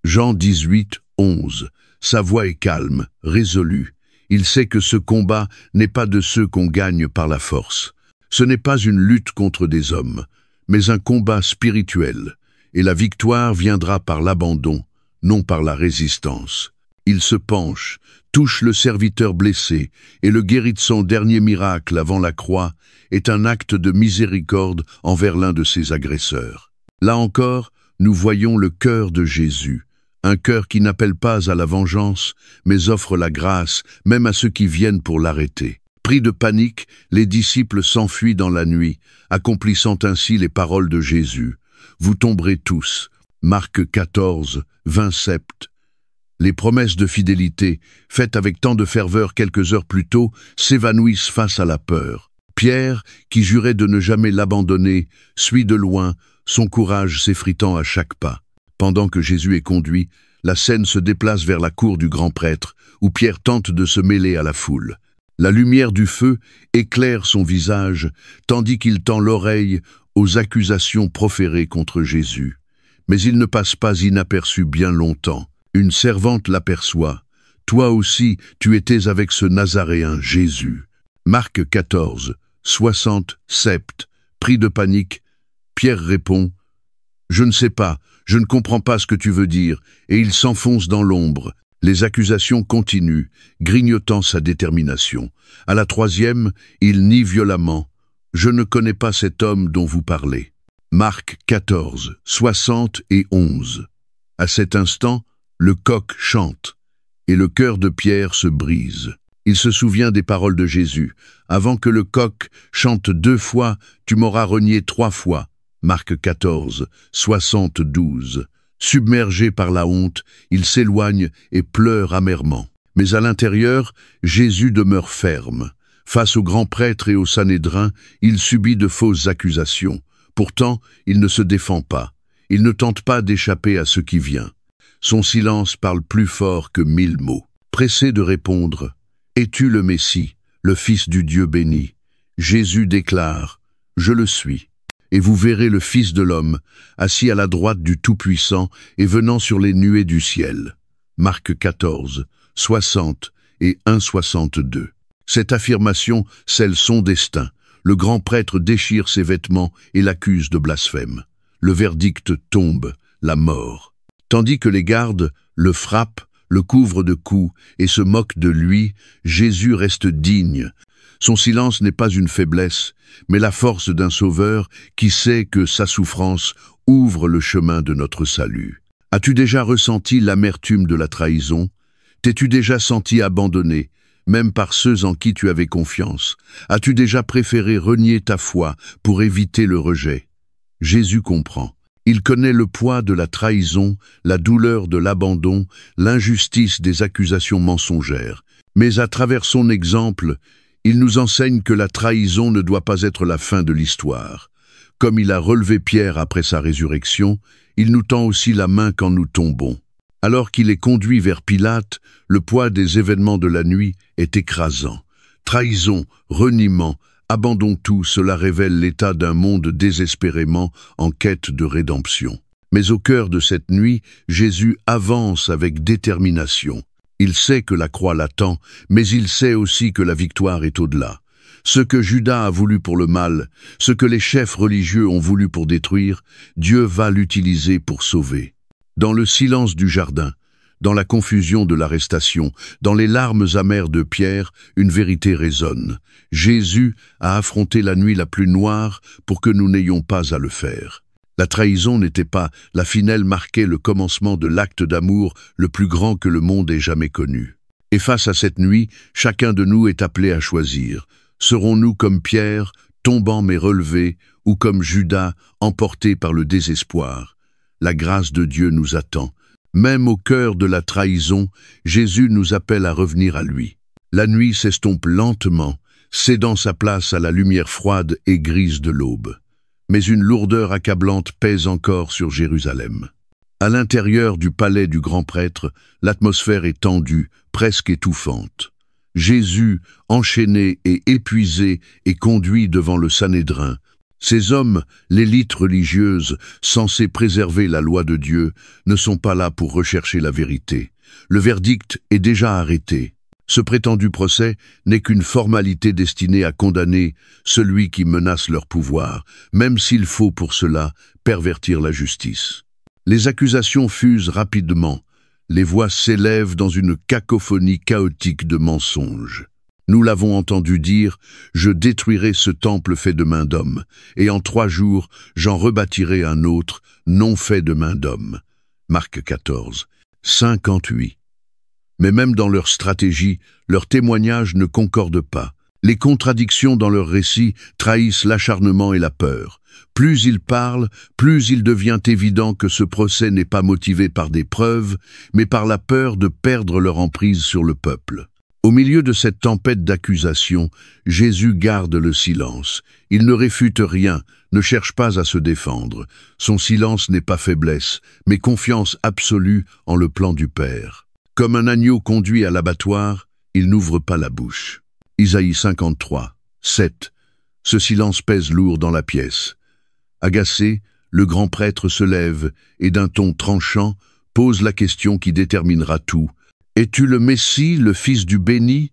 Jean 18, 11. Sa voix est calme, résolue. Il sait que ce combat n'est pas de ceux qu'on gagne par la force. Ce n'est pas une lutte contre des hommes, mais un combat spirituel. Et la victoire viendra par l'abandon, non par la résistance. Il se penche, touche le serviteur blessé, et le guérit de son dernier miracle avant la croix est un acte de miséricorde envers l'un de ses agresseurs. Là encore, nous voyons le cœur de Jésus, un cœur qui n'appelle pas à la vengeance, mais offre la grâce, même à ceux qui viennent pour l'arrêter. Pris de panique, les disciples s'enfuient dans la nuit, accomplissant ainsi les paroles de Jésus. « Vous tomberez tous » Marc 14, 27. Les promesses de fidélité, faites avec tant de ferveur quelques heures plus tôt, s'évanouissent face à la peur. Pierre, qui jurait de ne jamais l'abandonner, suit de loin, son courage s'effritant à chaque pas. Pendant que Jésus est conduit, la scène se déplace vers la cour du grand prêtre, où Pierre tente de se mêler à la foule. La lumière du feu éclaire son visage, tandis qu'il tend l'oreille aux accusations proférées contre Jésus. Mais il ne passe pas inaperçu bien longtemps. Une servante l'aperçoit. « Toi aussi, tu étais avec ce Nazaréen, Jésus. » Marc 14, 67. Pris de panique, Pierre répond « Je ne sais pas, je ne comprends pas ce que tu veux dire » et il s'enfonce dans l'ombre. Les accusations continuent, grignotant sa détermination. À la troisième, il nie violemment « Je ne connais pas cet homme dont vous parlez. » Marc 14, 60 et 11. À cet instant, le coq chante, et le cœur de Pierre se brise. Il se souvient des paroles de Jésus. « Avant que le coq chante 2 fois, tu m'auras renié 3 fois. » Marc 14, 72. Submergé par la honte, il s'éloigne et pleure amèrement. Mais à l'intérieur, Jésus demeure ferme. Face au grand prêtre et au Sanhédrin, il subit de fausses accusations. Pourtant, il ne se défend pas. Il ne tente pas d'échapper à ce qui vient. Son silence parle plus fort que 1000 mots. Pressé de répondre, « Es-tu le Messie, le Fils du Dieu béni ?» Jésus déclare, « Je le suis. Et vous verrez le Fils de l'homme, assis à la droite du Tout-Puissant et venant sur les nuées du ciel. » Marc 14, 60 et 1,62. Cette affirmation scelle son destin. Le grand prêtre déchire ses vêtements et l'accuse de blasphème. Le verdict tombe, la mort. Tandis que les gardes le frappent, le couvrent de coups et se moquent de lui, Jésus reste digne. Son silence n'est pas une faiblesse, mais la force d'un sauveur qui sait que sa souffrance ouvre le chemin de notre salut. As-tu déjà ressenti l'amertume de la trahison? T'es-tu déjà senti abandonné, même par ceux en qui tu avais confiance? As-tu déjà préféré renier ta foi pour éviter le rejet? Jésus comprend. Il connaît le poids de la trahison, la douleur de l'abandon, l'injustice des accusations mensongères. Mais à travers son exemple, il nous enseigne que la trahison ne doit pas être la fin de l'histoire. Comme il a relevé Pierre après sa résurrection, il nous tend aussi la main quand nous tombons. Alors qu'il est conduit vers Pilate, le poids des événements de la nuit est écrasant. Trahison, reniement, abandon tout, cela révèle l'état d'un monde désespérément en quête de rédemption. Mais au cœur de cette nuit, Jésus avance avec détermination. Il sait que la croix l'attend, mais il sait aussi que la victoire est au-delà. Ce que Judas a voulu pour le mal, ce que les chefs religieux ont voulu pour détruire, Dieu va l'utiliser pour sauver. Dans le silence du jardin, dans la confusion de l'arrestation, dans les larmes amères de Pierre, une vérité résonne. Jésus a affronté la nuit la plus noire pour que nous n'ayons pas à le faire. La trahison n'était pas, la finelle marquait le commencement de l'acte d'amour le plus grand que le monde ait jamais connu. Et face à cette nuit, chacun de nous est appelé à choisir. Serons-nous comme Pierre, tombant mais relevés, ou comme Judas, emportés par le désespoir? La grâce de Dieu nous attend. Même au cœur de la trahison, Jésus nous appelle à revenir à lui. La nuit s'estompe lentement, cédant sa place à la lumière froide et grise de l'aube. Mais une lourdeur accablante pèse encore sur Jérusalem. À l'intérieur du palais du grand prêtre, l'atmosphère est tendue, presque étouffante. Jésus, enchaîné et épuisé, est conduit devant le Sanhédrin. Ces hommes, l'élite religieuse, censée préserver la loi de Dieu, ne sont pas là pour rechercher la vérité. Le verdict est déjà arrêté. Ce prétendu procès n'est qu'une formalité destinée à condamner celui qui menace leur pouvoir, même s'il faut pour cela pervertir la justice. Les accusations fusent rapidement. Les voix s'élèvent dans une cacophonie chaotique de mensonges. Nous l'avons entendu dire, « Je détruirai ce temple fait de main d'homme, et en 3 jours, j'en rebâtirai un autre, non fait de main d'homme. » Marc 14, 58. Mais même dans leur stratégie, leurs témoignages ne concordent pas. Les contradictions dans leurs récits trahissent l'acharnement et la peur. Plus ils parlent, plus il devient évident que ce procès n'est pas motivé par des preuves, mais par la peur de perdre leur emprise sur le peuple. Au milieu de cette tempête d'accusations, Jésus garde le silence. Il ne réfute rien, ne cherche pas à se défendre. Son silence n'est pas faiblesse, mais confiance absolue en le plan du Père. Comme un agneau conduit à l'abattoir, il n'ouvre pas la bouche. Isaïe 53, 7. Ce silence pèse lourd dans la pièce. Agacé, le grand prêtre se lève et d'un ton tranchant pose la question qui déterminera tout. « Es-tu le Messie, le Fils du béni ?»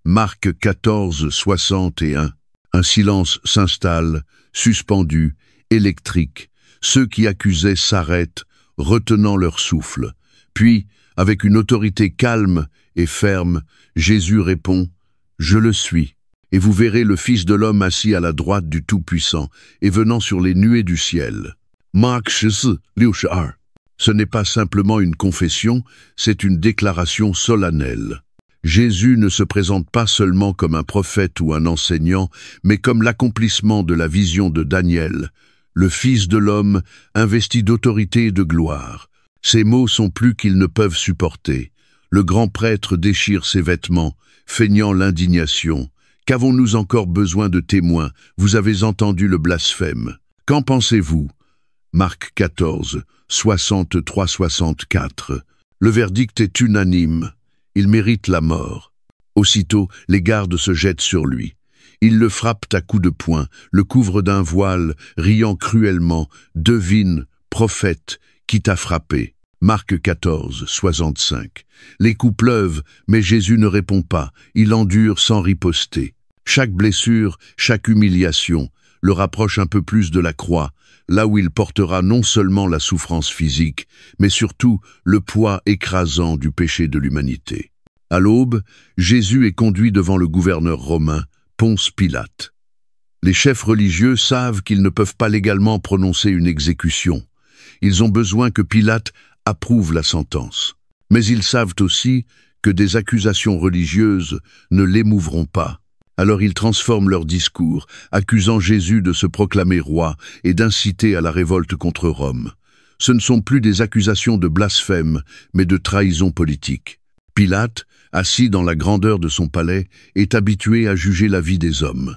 Marc 14, 61. Un silence s'installe, suspendu, électrique. Ceux qui accusaient s'arrêtent, retenant leur souffle. Puis, avec une autorité calme et ferme, Jésus répond « Je le suis, et vous verrez le Fils de l'homme assis à la droite du Tout-Puissant et venant sur les nuées du ciel. » Marc 14, 61. Ce n'est pas simplement une confession, c'est une déclaration solennelle. Jésus ne se présente pas seulement comme un prophète ou un enseignant, mais comme l'accomplissement de la vision de Daniel, le Fils de l'homme investi d'autorité et de gloire. Ces mots sont plus qu'ils ne peuvent supporter. Le grand prêtre déchire ses vêtements, feignant l'indignation. « Qu'avons-nous encore besoin de témoins? Vous avez entendu le blasphème. Qu'en pensez-vous » Marc 14, 63-64. Le verdict est unanime. Il mérite la mort. Aussitôt, les gardes se jettent sur lui. Ils le frappent à coups de poing, le couvrent d'un voile, riant cruellement. « Devine, prophète, qui t'a frappé ?» Marc 14, 65. Les coups pleuvent, mais Jésus ne répond pas. Il endure sans riposter. Chaque blessure, chaque humiliation le rapproche un peu plus de la croix, là où il portera non seulement la souffrance physique, mais surtout le poids écrasant du péché de l'humanité. À l'aube, Jésus est conduit devant le gouverneur romain, Ponce Pilate. Les chefs religieux savent qu'ils ne peuvent pas légalement prononcer une exécution. Ils ont besoin que Pilate approuve la sentence. Mais ils savent aussi que des accusations religieuses ne l'émouvront pas. Alors ils transforment leur discours, accusant Jésus de se proclamer roi et d'inciter à la révolte contre Rome. Ce ne sont plus des accusations de blasphème, mais de trahison politique. Pilate, assis dans la grandeur de son palais, est habitué à juger la vie des hommes.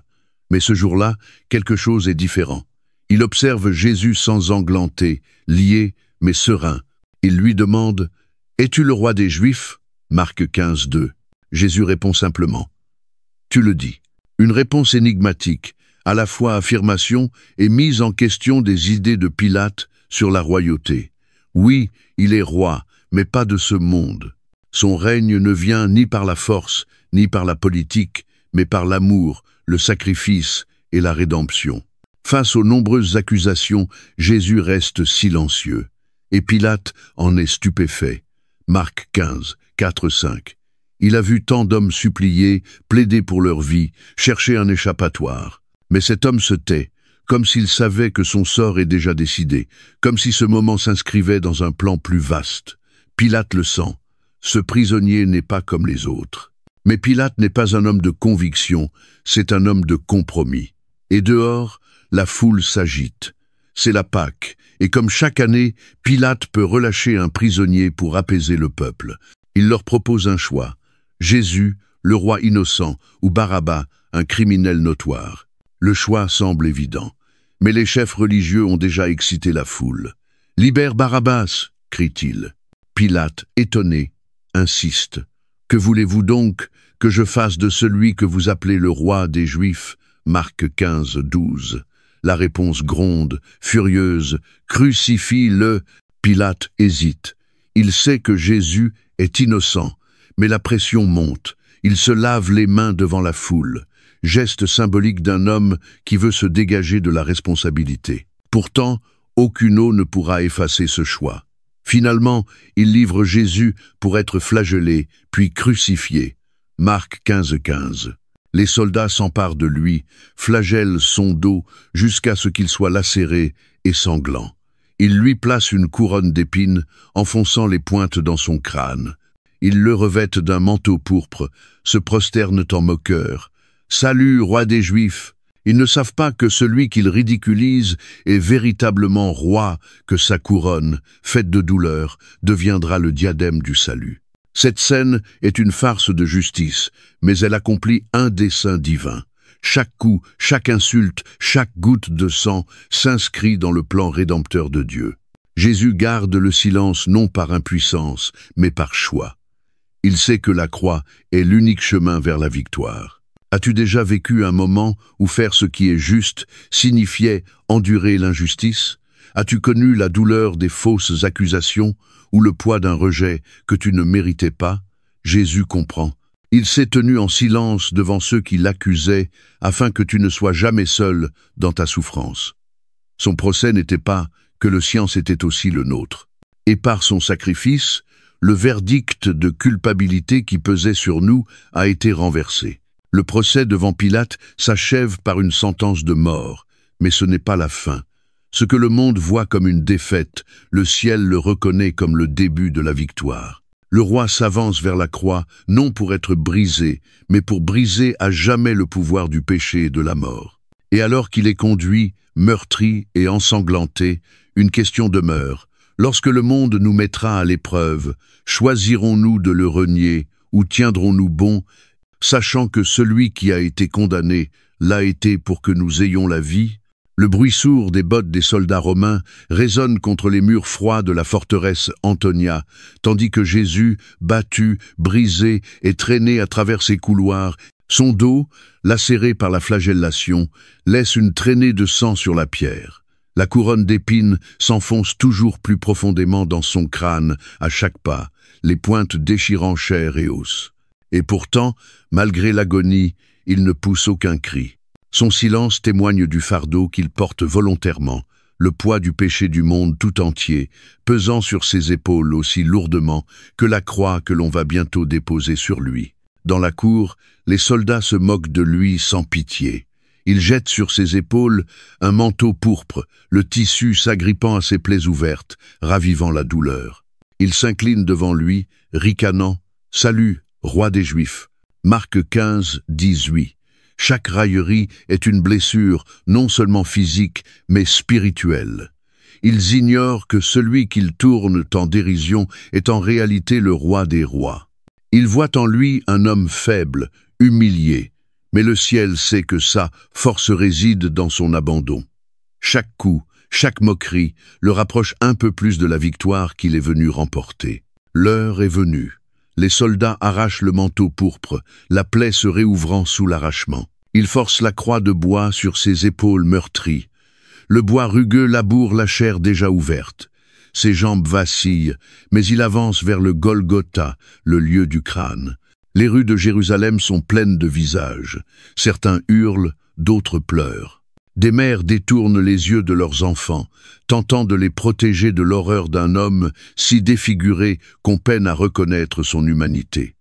Mais ce jour-là, quelque chose est différent. Il observe Jésus s'ensanglanter, lié, mais serein. Il lui demande « Es-tu le roi des Juifs ?» Marc 15, 2. Jésus répond simplement « Tu le dis ». Une réponse énigmatique, à la fois affirmation et mise en question des idées de Pilate sur la royauté. Oui, il est roi, mais pas de ce monde. Son règne ne vient ni par la force, ni par la politique, mais par l'amour, le sacrifice et la rédemption. Face aux nombreuses accusations, Jésus reste silencieux. Et Pilate en est stupéfait. Marc 15, 4-5. Il a vu tant d'hommes supplier, plaider pour leur vie, chercher un échappatoire. Mais cet homme se tait, comme s'il savait que son sort est déjà décidé, comme si ce moment s'inscrivait dans un plan plus vaste. Pilate le sent. Ce prisonnier n'est pas comme les autres. Mais Pilate n'est pas un homme de conviction, c'est un homme de compromis. Et dehors, la foule s'agite. C'est la Pâque, et comme chaque année, Pilate peut relâcher un prisonnier pour apaiser le peuple. Il leur propose un choix. Jésus, le roi innocent, ou Barabbas, un criminel notoire. Le choix semble évident. Mais les chefs religieux ont déjà excité la foule. « Libère Barabbas !» crie-t-il. Pilate, étonné, insiste. « Que voulez-vous donc que je fasse de celui que vous appelez le roi des Juifs ?» Marc 15, 12. La réponse gronde, furieuse, « Crucifie-le !» Pilate hésite. Il sait que Jésus est innocent, mais la pression monte. Il se lave les mains devant la foule, geste symbolique d'un homme qui veut se dégager de la responsabilité. Pourtant, aucune eau ne pourra effacer ce choix. Finalement, il livre Jésus pour être flagellé, puis crucifié. Marc 15:15. Les soldats s'emparent de lui, flagellent son dos jusqu'à ce qu'il soit lacéré et sanglant. Ils lui placent une couronne d'épines, enfonçant les pointes dans son crâne. Ils le revêtent d'un manteau pourpre, se prosternent en moqueurs. « Salut, roi des Juifs !» Ils ne savent pas que celui qu'ils ridiculisent est véritablement roi, que sa couronne, faite de douleur, deviendra le diadème du salut. Cette scène est une farce de justice, mais elle accomplit un dessein divin. Chaque coup, chaque insulte, chaque goutte de sang s'inscrit dans le plan rédempteur de Dieu. Jésus garde le silence non par impuissance, mais par choix. Il sait que la croix est l'unique chemin vers la victoire. As-tu déjà vécu un moment où faire ce qui est juste signifiait endurer l'injustice? As-tu connu la douleur des fausses accusations ou le poids d'un rejet que tu ne méritais pas? Jésus comprend. Il s'est tenu en silence devant ceux qui l'accusaient afin que tu ne sois jamais seul dans ta souffrance. Son procès n'était pas que le sien était aussi le nôtre. Et par son sacrifice, le verdict de culpabilité qui pesait sur nous a été renversé. Le procès devant Pilate s'achève par une sentence de mort, mais ce n'est pas la fin. Ce que le monde voit comme une défaite, le ciel le reconnaît comme le début de la victoire. Le roi s'avance vers la croix, non pour être brisé, mais pour briser à jamais le pouvoir du péché et de la mort. Et alors qu'il est conduit, meurtri et ensanglanté, une question demeure. Lorsque le monde nous mettra à l'épreuve, choisirons-nous de le renier ou tiendrons-nous bon, sachant que celui qui a été condamné l'a été pour que nous ayons la vie? Le bruit sourd des bottes des soldats romains résonne contre les murs froids de la forteresse Antonia, tandis que Jésus, battu, brisé et traîné à travers ses couloirs, son dos, lacéré par la flagellation, laisse une traînée de sang sur la pierre. La couronne d'épines s'enfonce toujours plus profondément dans son crâne à chaque pas, les pointes déchirant chair et os. Et pourtant, malgré l'agonie, il ne pousse aucun cri. Son silence témoigne du fardeau qu'il porte volontairement, le poids du péché du monde tout entier, pesant sur ses épaules aussi lourdement que la croix que l'on va bientôt déposer sur lui. Dans la cour, les soldats se moquent de lui sans pitié. Ils jettent sur ses épaules un manteau pourpre, le tissu s'agrippant à ses plaies ouvertes, ravivant la douleur. Ils s'inclinent devant lui, ricanant « Salut, roi des Juifs !» Marc 15:18. Chaque raillerie est une blessure, non seulement physique, mais spirituelle. Ils ignorent que celui qu'ils tournent en dérision est en réalité le roi des rois. Ils voient en lui un homme faible, humilié, mais le ciel sait que sa force réside dans son abandon. Chaque coup, chaque moquerie le rapproche un peu plus de la victoire qu'il est venu remporter. L'heure est venue. Les soldats arrachent le manteau pourpre, la plaie se réouvrant sous l'arrachement. Ils forcent la croix de bois sur ses épaules meurtries. Le bois rugueux laboure la chair déjà ouverte. Ses jambes vacillent, mais il avance vers le Golgotha, le lieu du crâne. Les rues de Jérusalem sont pleines de visages. Certains hurlent, d'autres pleurent. Des mères détournent les yeux de leurs enfants, tentant de les protéger de l'horreur d'un homme si défiguré qu'on peine à reconnaître son humanité.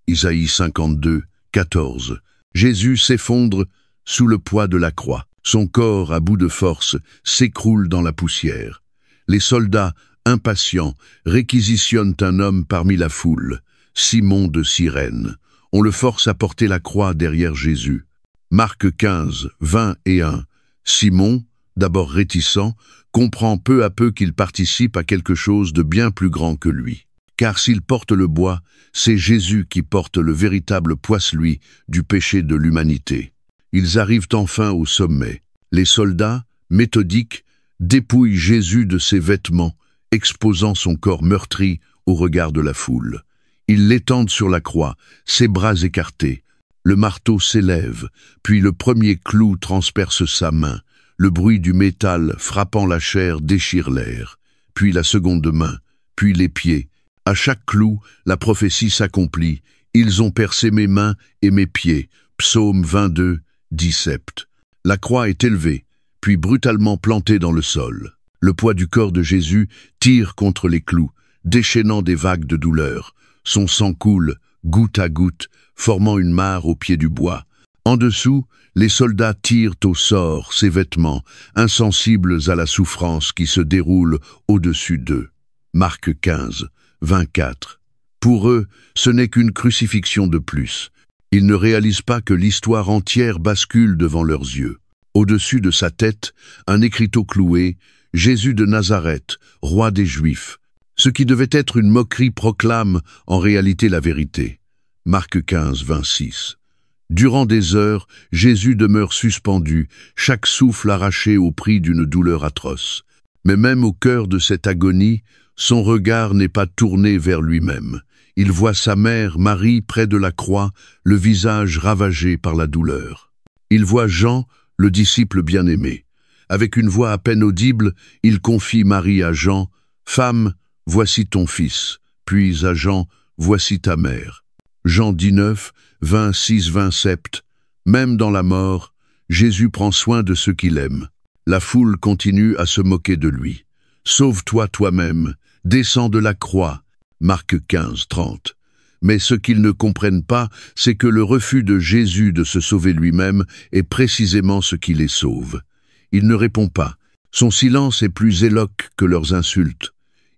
Isaïe 52:14. Jésus s'effondre sous le poids de la croix. Son corps, à bout de force, s'écroule dans la poussière. Les soldats, impatients, réquisitionnent un homme parmi la foule, Simon de Cyrène. On le force à porter la croix derrière Jésus. Marc 15:20-1. Simon, d'abord réticent, comprend peu à peu qu'il participe à quelque chose de bien plus grand que lui. Car s'il porte le bois, c'est Jésus qui porte le véritable poids-lui du péché de l'humanité. Ils arrivent enfin au sommet. Les soldats, méthodiques, dépouillent Jésus de ses vêtements, exposant son corps meurtri au regard de la foule. Ils l'étendent sur la croix, ses bras écartés. Le marteau s'élève, puis le premier clou transperce sa main. Le bruit du métal frappant la chair déchire l'air, puis la seconde main, puis les pieds. À chaque clou, la prophétie s'accomplit. Ils ont percé mes mains et mes pieds. Psaume 22, 17. La croix est élevée, puis brutalement plantée dans le sol. Le poids du corps de Jésus tire contre les clous, déchaînant des vagues de douleur. Son sang coule, goutte à goutte, formant une mare au pied du bois. En dessous, les soldats tirent au sort ses vêtements, insensibles à la souffrance qui se déroule au-dessus d'eux. Marc 15, 24. Pour eux, ce n'est qu'une crucifixion de plus. Ils ne réalisent pas que l'histoire entière bascule devant leurs yeux. Au-dessus de sa tête, un écriteau cloué, Jésus de Nazareth, roi des Juifs. Ce qui devait être une moquerie proclame en réalité la vérité. Marc 15, 26. Durant des heures, Jésus demeure suspendu, chaque souffle arraché au prix d'une douleur atroce. Mais même au cœur de cette agonie, son regard n'est pas tourné vers lui-même. Il voit sa mère, Marie, près de la croix, le visage ravagé par la douleur. Il voit Jean, le disciple bien-aimé. Avec une voix à peine audible, il confie Marie à Jean, « Femme, voici ton fils », puis à Jean, « Voici ta mère ». Jean 19, 26-27. Même dans la mort, Jésus prend soin de ceux qu'il aime. La foule continue à se moquer de lui. « Sauve-toi toi-même, descends de la croix ». Marc 15, 30. Mais ce qu'ils ne comprennent pas, c'est que le refus de Jésus de se sauver lui-même est précisément ce qui les sauve. Il ne répond pas. Son silence est plus éloquent que leurs insultes.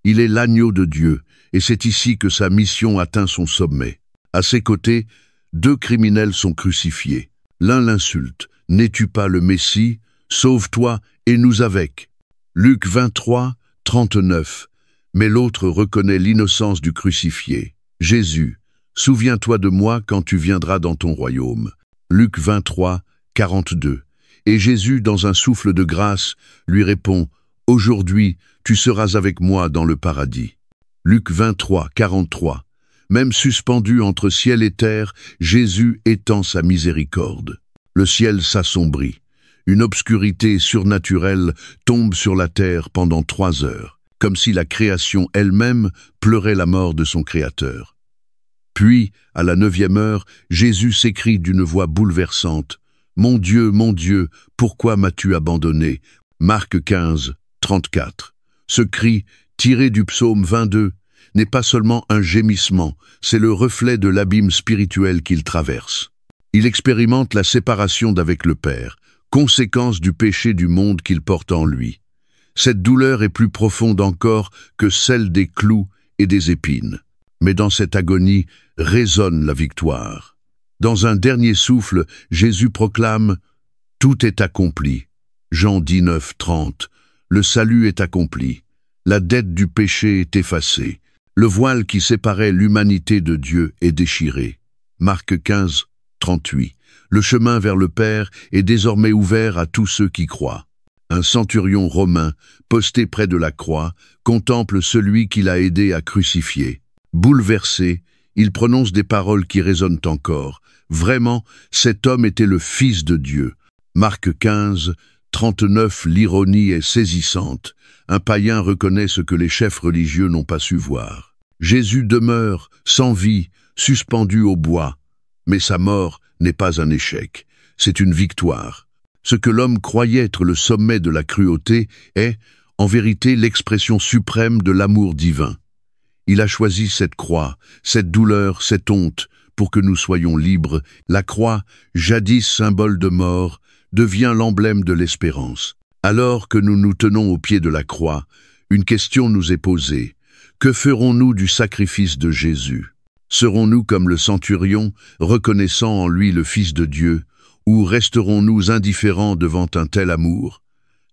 Il est l'agneau de Dieu, et c'est ici que sa mission atteint son sommet. À ses côtés, 2 criminels sont crucifiés. L'un l'insulte. « N'es-tu pas le Messie? Sauve-toi et nous avec ». Luc 23, 39. Mais l'autre reconnaît l'innocence du crucifié. Jésus, souviens-toi de moi quand tu viendras dans ton royaume. Luc 23, 42. Et Jésus, dans un souffle de grâce, lui répond, « Aujourd'hui, tu seras avec moi dans le paradis. » Luc 23, 43. Même suspendu entre ciel et terre, Jésus étend sa miséricorde. Le ciel s'assombrit. Une obscurité surnaturelle tombe sur la terre pendant 3 heures, comme si la création elle-même pleurait la mort de son Créateur. Puis, à la 9e heure, Jésus s'écrie d'une voix bouleversante, « Mon Dieu, pourquoi m'as-tu abandonné ?» Marc 15, 34. Ce cri, tiré du psaume 22, n'est pas seulement un gémissement, c'est le reflet de l'abîme spirituel qu'il traverse. Il expérimente la séparation d'avec le Père, conséquence du péché du monde qu'il porte en lui. Cette douleur est plus profonde encore que celle des clous et des épines. Mais dans cette agonie résonne la victoire. Dans un dernier souffle, Jésus proclame « Tout est accompli ». Jean 19, 30. Le salut est accompli. La dette du péché est effacée. Le voile qui séparait l'humanité de Dieu est déchiré. Marc 15, 38. Le chemin vers le Père est désormais ouvert à tous ceux qui croient. Un centurion romain, posté près de la croix, contemple celui qu'il a aidé à crucifier. Bouleversé, il prononce des paroles qui résonnent encore. Vraiment, cet homme était le Fils de Dieu. Marc 15, 39. L'ironie est saisissante. Un païen reconnaît ce que les chefs religieux n'ont pas su voir. Jésus demeure, sans vie, suspendu au bois. Mais sa mort n'est pas un échec, c'est une victoire. Ce que l'homme croyait être le sommet de la cruauté est, en vérité, l'expression suprême de l'amour divin. Il a choisi cette croix, cette douleur, cette honte, pour que nous soyons libres. La croix, jadis symbole de mort, devient l'emblème de l'espérance. Alors que nous nous tenons au pied de la croix, une question nous est posée. Que ferons-nous du sacrifice de Jésus? Serons-nous comme le centurion, reconnaissant en lui le Fils de Dieu, ou resterons-nous indifférents devant un tel amour?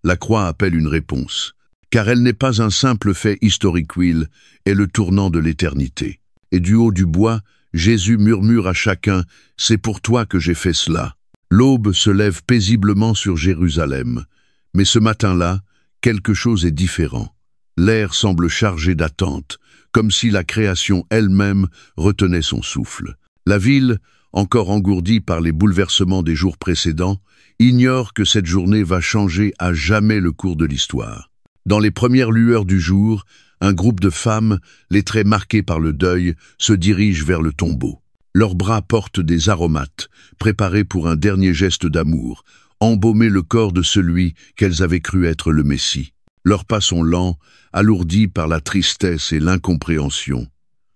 La croix appelle une réponse, car elle n'est pas un simple fait historique, elle est le tournant de l'éternité. Et du haut du bois, Jésus murmure à chacun, « C'est pour toi que j'ai fait cela ». L'aube se lève paisiblement sur Jérusalem, mais ce matin-là, quelque chose est différent. L'air semble chargé d'attente, comme si la création elle-même retenait son souffle. La ville, encore engourdie par les bouleversements des jours précédents, ignorent que cette journée va changer à jamais le cours de l'histoire. Dans les premières lueurs du jour, un groupe de femmes, les traits marqués par le deuil, se dirige vers le tombeau. Leurs bras portent des aromates, préparés pour un dernier geste d'amour, embaumer le corps de celui qu'elles avaient cru être le Messie. Leurs pas sont lents, alourdis par la tristesse et l'incompréhension.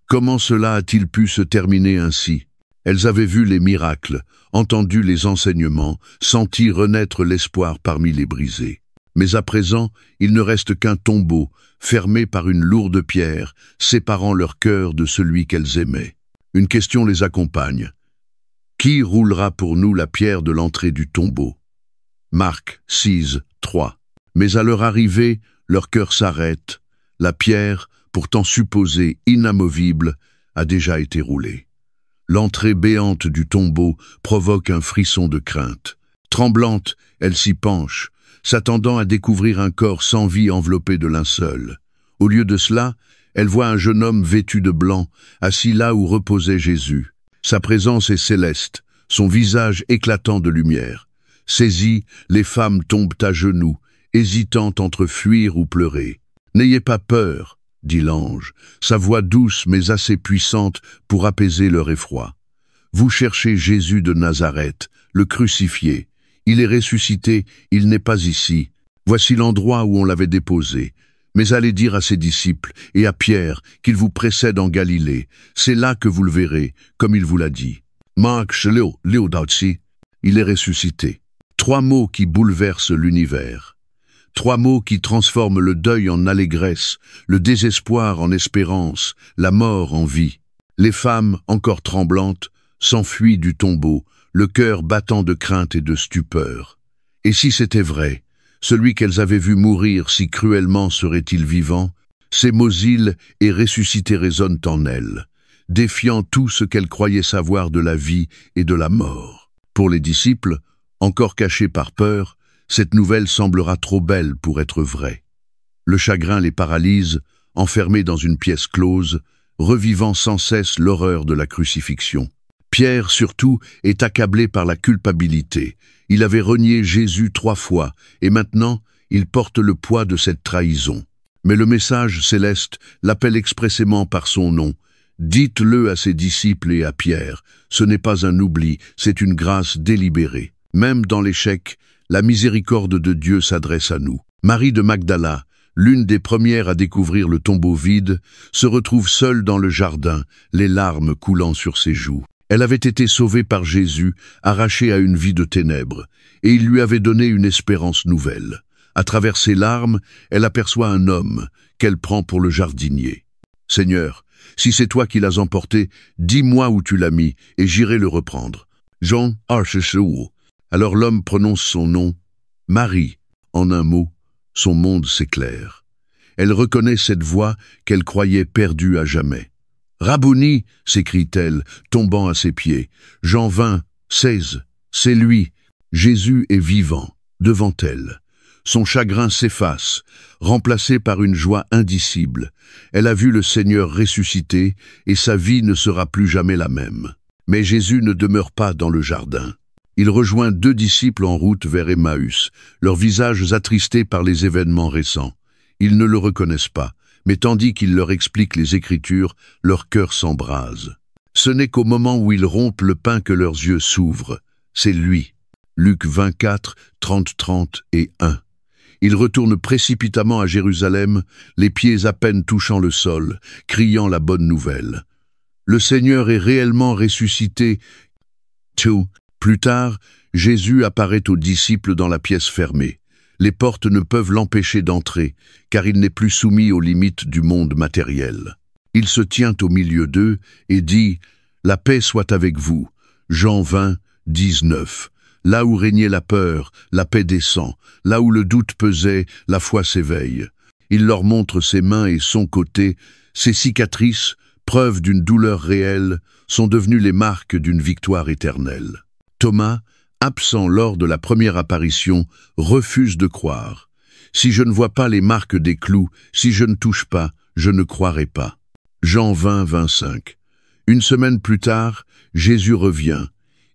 Comment cela a-t-il pu se terminer ainsi? Elles avaient vu les miracles, entendu les enseignements, senti renaître l'espoir parmi les brisés. Mais à présent, il ne reste qu'un tombeau, fermé par une lourde pierre, séparant leur cœur de celui qu'elles aimaient. Une question les accompagne. Qui roulera pour nous la pierre de l'entrée du tombeau? Marc 6, 3. Mais à leur arrivée, leur cœur s'arrête. La pierre, pourtant supposée inamovible, a déjà été roulée. L'entrée béante du tombeau provoque un frisson de crainte. Tremblante, elle s'y penche, s'attendant à découvrir un corps sans vie enveloppé de linceul. Au lieu de cela, elle voit un jeune homme vêtu de blanc, assis là où reposait Jésus. Sa présence est céleste, son visage éclatant de lumière. Saisies, les femmes tombent à genoux, hésitantes entre fuir ou pleurer. « N'ayez pas peur », dit l'ange, sa voix douce mais assez puissante pour apaiser leur effroi. « Vous cherchez Jésus de Nazareth, le crucifié. Il est ressuscité, il n'est pas ici. Voici l'endroit où on l'avait déposé. Mais allez dire à ses disciples et à Pierre qu'il vous précède en Galilée. C'est là que vous le verrez, comme il vous l'a dit. Marc, il est ressuscité. » 3 mots qui bouleversent l'univers. 3 mots qui transforment le deuil en allégresse, le désespoir en espérance, la mort en vie. Les femmes, encore tremblantes, s'enfuient du tombeau, le cœur battant de crainte et de stupeur. Et si c'était vrai, celui qu'elles avaient vu mourir si cruellement serait-il vivant? Ces mots îles et ressuscité résonnent en elles, défiant tout ce qu'elles croyaient savoir de la vie et de la mort. Pour les disciples, encore cachés par peur, cette nouvelle semblera trop belle pour être vraie. Le chagrin les paralyse, enfermés dans une pièce close, revivant sans cesse l'horreur de la crucifixion. Pierre, surtout, est accablé par la culpabilité. Il avait renié Jésus 3 fois, et maintenant, il porte le poids de cette trahison. Mais le message céleste l'appelle expressément par son nom. Dites-le à ses disciples et à Pierre. Ce n'est pas un oubli, c'est une grâce délibérée. Même dans l'échec, la miséricorde de Dieu s'adresse à nous. Marie de Magdala, l'une des premières à découvrir le tombeau vide, se retrouve seule dans le jardin, les larmes coulant sur ses joues. Elle avait été sauvée par Jésus, arrachée à une vie de ténèbres, et il lui avait donné une espérance nouvelle. À travers ses larmes, elle aperçoit un homme qu'elle prend pour le jardinier. « Seigneur, si c'est toi qui l'as emporté, dis-moi où tu l'as mis, et j'irai le reprendre. » Jean Archesou. Alors l'homme prononce son nom, Marie. En un mot, son monde s'éclaire. Elle reconnaît cette voix qu'elle croyait perdue à jamais. « Rabouni !» s'écrie-t-elle, tombant à ses pieds. Jean 20, 16. C'est lui. Jésus est vivant, devant elle. Son chagrin s'efface, remplacé par une joie indicible. Elle a vu le Seigneur ressuscité et sa vie ne sera plus jamais la même. Mais Jésus ne demeure pas dans le jardin. Il rejoint 2 disciples en route vers Emmaüs, leurs visages attristés par les événements récents. Ils ne le reconnaissent pas, mais tandis qu'il leur explique les Écritures, leur cœur s'embrase. Ce n'est qu'au moment où ils rompent le pain que leurs yeux s'ouvrent. C'est lui. Luc 24, 30 et 1. Ils retournent précipitamment à Jérusalem, les pieds à peine touchant le sol, criant la bonne nouvelle. Le Seigneur est réellement ressuscité. Plus tard, Jésus apparaît aux disciples dans la pièce fermée. Les portes ne peuvent l'empêcher d'entrer, car il n'est plus soumis aux limites du monde matériel. Il se tient au milieu d'eux et dit « La paix soit avec vous ». Jean 20, 19. Là où régnait la peur, la paix descend. Là où le doute pesait, la foi s'éveille. Il leur montre ses mains et son côté. Ses cicatrices, preuve d'une douleur réelle, sont devenues les marques d'une victoire éternelle. Thomas, absent lors de la première apparition, refuse de croire. « Si je ne vois pas les marques des clous, si je ne touche pas, je ne croirai pas. » Jean 20, 25. Une semaine plus tard, Jésus revient.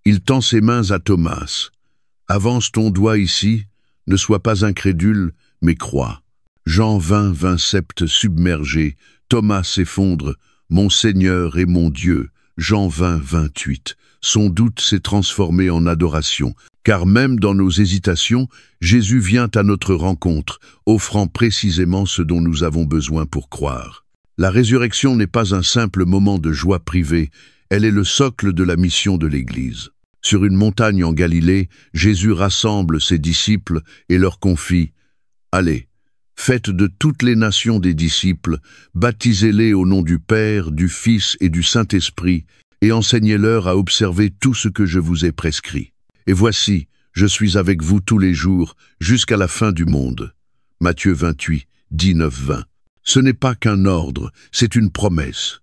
Il tend ses mains à Thomas. « Avance ton doigt ici, ne sois pas incrédule, mais crois. Jean 20, 27 submergé, Thomas s'effondre, mon Seigneur et mon Dieu. Jean 20, 28. Son doute s'est transformé en adoration, car même dans nos hésitations, Jésus vient à notre rencontre, offrant précisément ce dont nous avons besoin pour croire. La résurrection n'est pas un simple moment de joie privée, elle est le socle de la mission de l'Église. Sur une montagne en Galilée, Jésus rassemble ses disciples et leur confie « Allez, faites de toutes les nations des disciples, baptisez-les au nom du Père, du Fils et du Saint-Esprit, et enseignez-leur à observer tout ce que je vous ai prescrit. Et voici, je suis avec vous tous les jours, jusqu'à la fin du monde. » Matthieu 28, 19-20. Ce n'est pas qu'un ordre, c'est une promesse.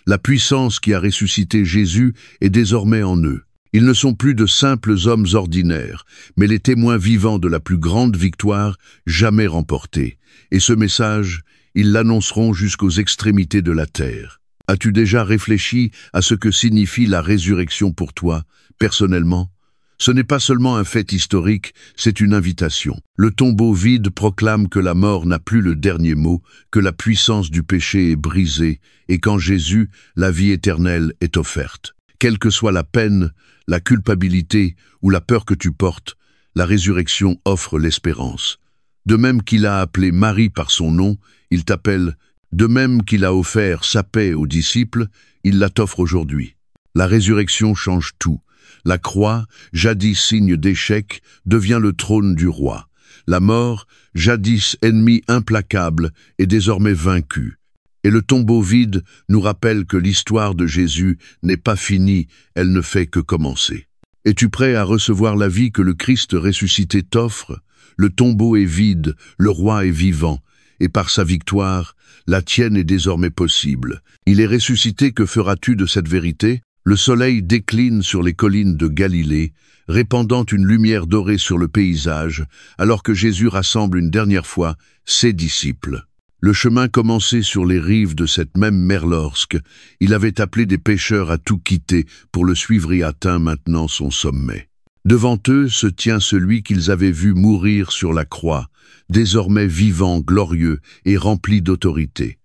La puissance qui a ressuscité Jésus est désormais en eux. Ils ne sont plus de simples hommes ordinaires, mais les témoins vivants de la plus grande victoire jamais remportée. Et ce message, ils l'annonceront jusqu'aux extrémités de la terre. As-tu déjà réfléchi à ce que signifie la résurrection pour toi, personnellement? Ce n'est pas seulement un fait historique, c'est une invitation. Le tombeau vide proclame que la mort n'a plus le dernier mot, que la puissance du péché est brisée, et qu'en Jésus, la vie éternelle est offerte. Quelle que soit la peine, la culpabilité ou la peur que tu portes, la résurrection offre l'espérance. De même qu'il a appelé Marie par son nom, il t'appelle. De même qu'il a offert sa paix aux disciples, il la t'offre aujourd'hui. La résurrection change tout. La croix, jadis signe d'échec, devient le trône du roi. La mort, jadis ennemi implacable, est désormais vaincue. Et le tombeau vide nous rappelle que l'histoire de Jésus n'est pas finie, elle ne fait que commencer. Es-tu prêt à recevoir la vie que le Christ ressuscité t'offre? Le tombeau est vide, le roi est vivant, et par sa victoire, la tienne est désormais possible. Il est ressuscité, que feras-tu de cette vérité? Le soleil décline sur les collines de Galilée, répandant une lumière dorée sur le paysage, alors que Jésus rassemble une dernière fois ses disciples. Le chemin commençait sur les rives de cette même mer lorsque il avait appelé des pêcheurs à tout quitter pour le suivre et atteint maintenant son sommet. Devant eux se tient celui qu'ils avaient vu mourir sur la croix, désormais vivant, glorieux et rempli d'autorité.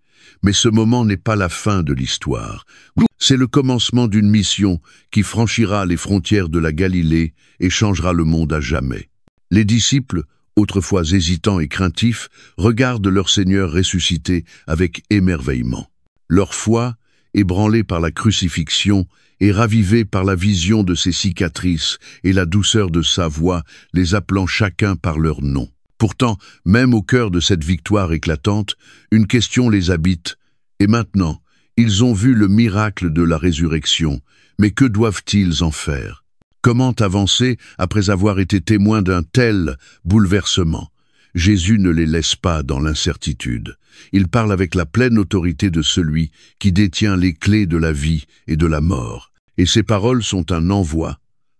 Mais ce moment n'est pas la fin de l'histoire. C'est le commencement d'une mission qui franchira les frontières de la Galilée et changera le monde à jamais. Les disciples, autrefois hésitants et craintifs, regardent leur Seigneur ressuscité avec émerveillement. Leur foi, ébranlée par la crucifixion, et ravivée par la vision de ses cicatrices et la douceur de sa voix, les appelant chacun par leur nom. Pourtant, même au cœur de cette victoire éclatante, une question les habite. Et maintenant, ils ont vu le miracle de la résurrection, mais que doivent-ils en faire? Comment avancer après avoir été témoins d'un tel bouleversement? Jésus ne les laisse pas dans l'incertitude. Il parle avec la pleine autorité de celui qui détient les clés de la vie et de la mort. Et ses paroles sont un envoi,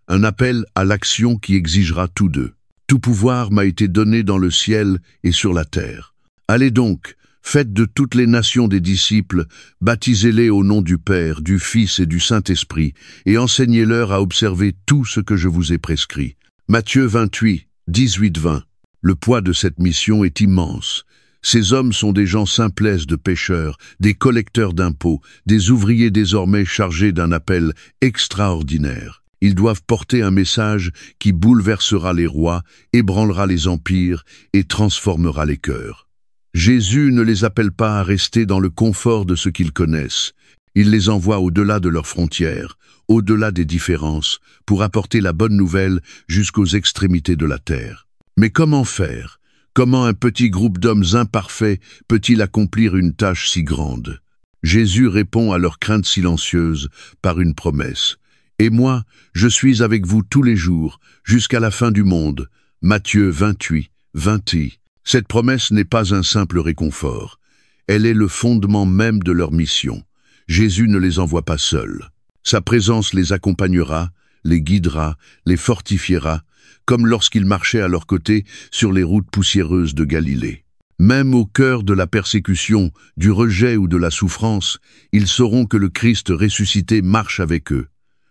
un appel à l'action qui exigera tous deux. Tout pouvoir m'a été donné dans le ciel et sur la terre. Allez donc, faites de toutes les nations des disciples, baptisez-les au nom du Père, du Fils et du Saint-Esprit, et enseignez-leur à observer tout ce que je vous ai prescrit. Matthieu 28, 18-20. Le poids de cette mission est immense. Ces hommes sont des gens simplesses de pêcheurs, des collecteurs d'impôts, des ouvriers désormais chargés d'un appel extraordinaire. Ils doivent porter un message qui bouleversera les rois, ébranlera les empires et transformera les cœurs. Jésus ne les appelle pas à rester dans le confort de ce qu'ils connaissent. Il les envoie au-delà de leurs frontières, au-delà des différences, pour apporter la bonne nouvelle jusqu'aux extrémités de la terre. Mais comment faire? Comment un petit groupe d'hommes imparfaits peut-il accomplir une tâche si grande? Jésus répond à leurs craintes silencieuses par une promesse. « Et moi, je suis avec vous tous les jours, jusqu'à la fin du monde. » Matthieu 28, 20. Cette promesse n'est pas un simple réconfort. Elle est le fondement même de leur mission. Jésus ne les envoie pas seuls. Sa présence les accompagnera, les guidera, les fortifiera, comme lorsqu'il marchait à leur côté sur les routes poussiéreuses de Galilée. Même au cœur de la persécution, du rejet ou de la souffrance, ils sauront que le Christ ressuscité marche avec eux.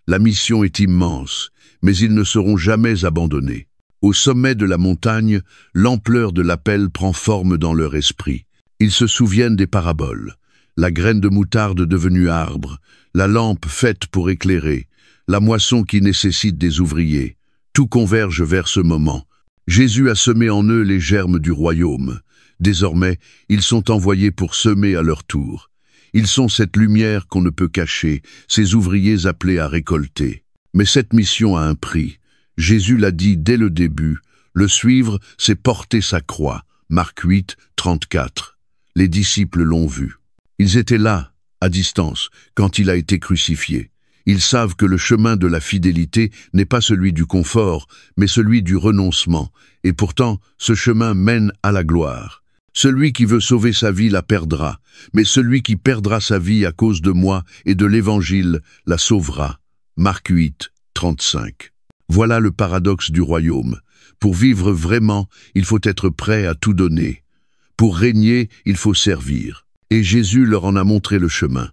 La mission est immense, mais ils ne seront jamais abandonnés. Au sommet de la montagne, l'ampleur de l'appel prend forme dans leur esprit. Ils se souviennent des paraboles. La graine de moutarde devenue arbre, la lampe faite pour éclairer, la moisson qui nécessite des ouvriers. Tout converge vers ce moment. Jésus a semé en eux les germes du royaume. Désormais, ils sont envoyés pour semer à leur tour. Ils sont cette lumière qu'on ne peut cacher, ces ouvriers appelés à récolter. Mais cette mission a un prix. Jésus l'a dit dès le début, le suivre, c'est porter sa croix. Marc 8, 34. Les disciples l'ont vu. Ils étaient là, à distance, quand il a été crucifié. Ils savent que le chemin de la fidélité n'est pas celui du confort, mais celui du renoncement. Et pourtant, ce chemin mène à la gloire. Celui qui veut sauver sa vie la perdra, mais celui qui perdra sa vie à cause de moi et de l'Évangile la sauvera. Marc 8, 35. Voilà le paradoxe du royaume. Pour vivre vraiment, il faut être prêt à tout donner. Pour régner, il faut servir. Et Jésus leur en a montré le chemin.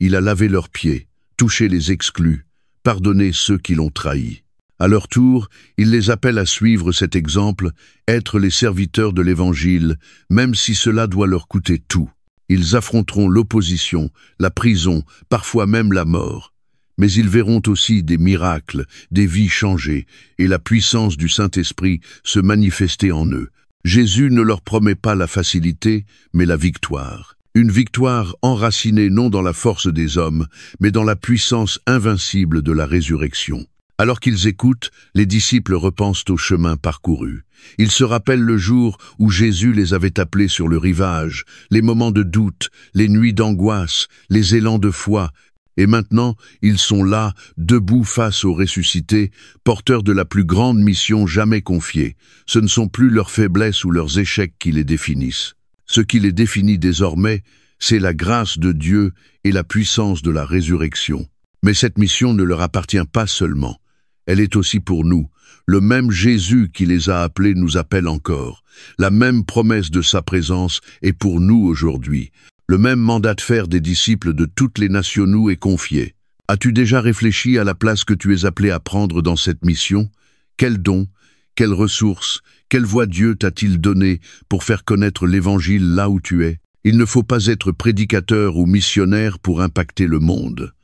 Il a lavé leurs pieds, touché les exclus, pardonné ceux qui l'ont trahi. À leur tour, il les appelle à suivre cet exemple, être les serviteurs de l'Évangile, même si cela doit leur coûter tout. Ils affronteront l'opposition, la prison, parfois même la mort. Mais ils verront aussi des miracles, des vies changées, et la puissance du Saint-Esprit se manifester en eux. Jésus ne leur promet pas la facilité, mais la victoire. Une victoire enracinée non dans la force des hommes, mais dans la puissance invincible de la résurrection. Alors qu'ils écoutent, les disciples repensent au chemin parcouru. Ils se rappellent le jour où Jésus les avait appelés sur le rivage, les moments de doute, les nuits d'angoisse, les élans de foi. Et maintenant, ils sont là, debout face aux ressuscités, porteurs de la plus grande mission jamais confiée. Ce ne sont plus leurs faiblesses ou leurs échecs qui les définissent. Ce qui les définit désormais, c'est la grâce de Dieu et la puissance de la résurrection. Mais cette mission ne leur appartient pas seulement. Elle est aussi pour nous. Le même Jésus qui les a appelés nous appelle encore. La même promesse de sa présence est pour nous aujourd'hui. Le même mandat de faire des disciples de toutes les nations nous est confié. As-tu déjà réfléchi à la place que tu es appelé à prendre dans cette mission? Quels dons, quelles ressources, quelle voix Dieu t'a-t-il donné pour faire connaître l'Évangile là où tu es? Il ne faut pas être prédicateur ou missionnaire pour impacter le monde.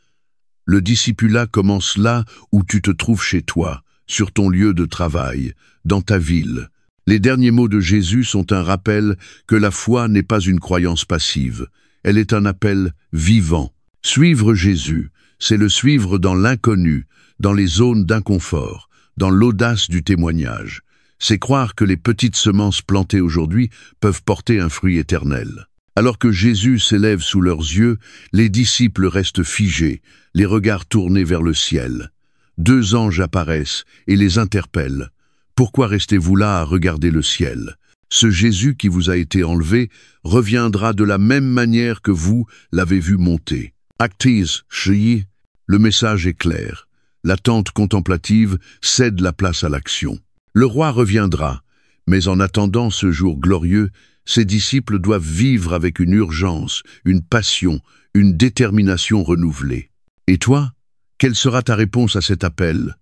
Le discipulat commence là où tu te trouves chez toi, sur ton lieu de travail, dans ta ville. Les derniers mots de Jésus sont un rappel que la foi n'est pas une croyance passive. Elle est un appel vivant. Suivre Jésus, c'est le suivre dans l'inconnu, dans les zones d'inconfort, dans l'audace du témoignage. C'est croire que les petites semences plantées aujourd'hui peuvent porter un fruit éternel. Alors que Jésus s'élève sous leurs yeux, les disciples restent figés, les regards tournés vers le ciel. 2 anges apparaissent et les interpellent. Pourquoi restez-vous là à regarder le ciel? Ce Jésus qui vous a été enlevé reviendra de la même manière que vous l'avez vu monter. Actis, Shri, le message est clair. L'attente contemplative cède la place à l'action. Le roi reviendra, mais en attendant ce jour glorieux, ses disciples doivent vivre avec une urgence, une passion, une détermination renouvelée. Et toi, quelle sera ta réponse à cet appel?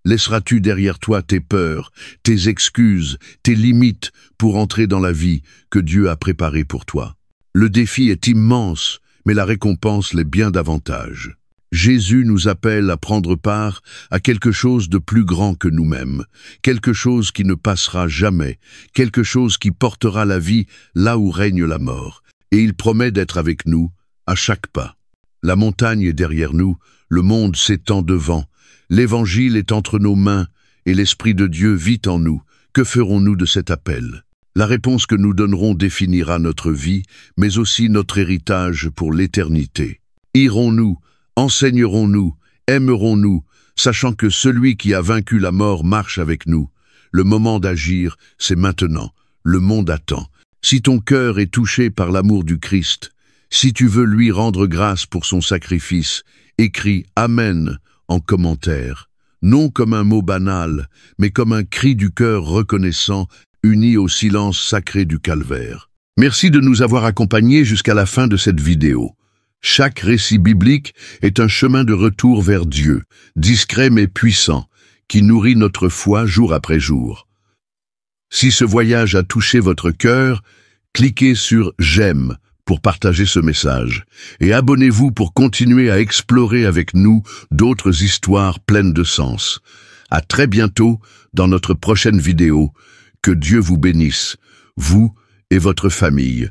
Laisseras-tu derrière toi tes peurs, tes excuses, tes limites pour entrer dans la vie que Dieu a préparée pour toi? Le défi est immense, mais la récompense l'est bien davantage. Jésus nous appelle à prendre part à quelque chose de plus grand que nous-mêmes, quelque chose qui ne passera jamais, quelque chose qui portera la vie là où règne la mort. Et il promet d'être avec nous à chaque pas. La montagne est derrière nous, le monde s'étend devant. L'Évangile est entre nos mains et l'Esprit de Dieu vit en nous. Que ferons-nous de cet appel? La réponse que nous donnerons définira notre vie, mais aussi notre héritage pour l'éternité. Irons-nous, enseignerons-nous, aimerons-nous, sachant que celui qui a vaincu la mort marche avec nous? Le moment d'agir, c'est maintenant. Le monde attend. Si ton cœur est touché par l'amour du Christ, si tu veux lui rendre grâce pour son sacrifice, écris « Amen » en commentaire, non comme un mot banal, mais comme un cri du cœur reconnaissant, uni au silence sacré du calvaire. Merci de nous avoir accompagnés jusqu'à la fin de cette vidéo. Chaque récit biblique est un chemin de retour vers Dieu, discret mais puissant, qui nourrit notre foi jour après jour. Si ce voyage a touché votre cœur, cliquez sur « J'aime » pour partager ce message. Et abonnez-vous pour continuer à explorer avec nous d'autres histoires pleines de sens. À très bientôt dans notre prochaine vidéo. Que Dieu vous bénisse, vous et votre famille.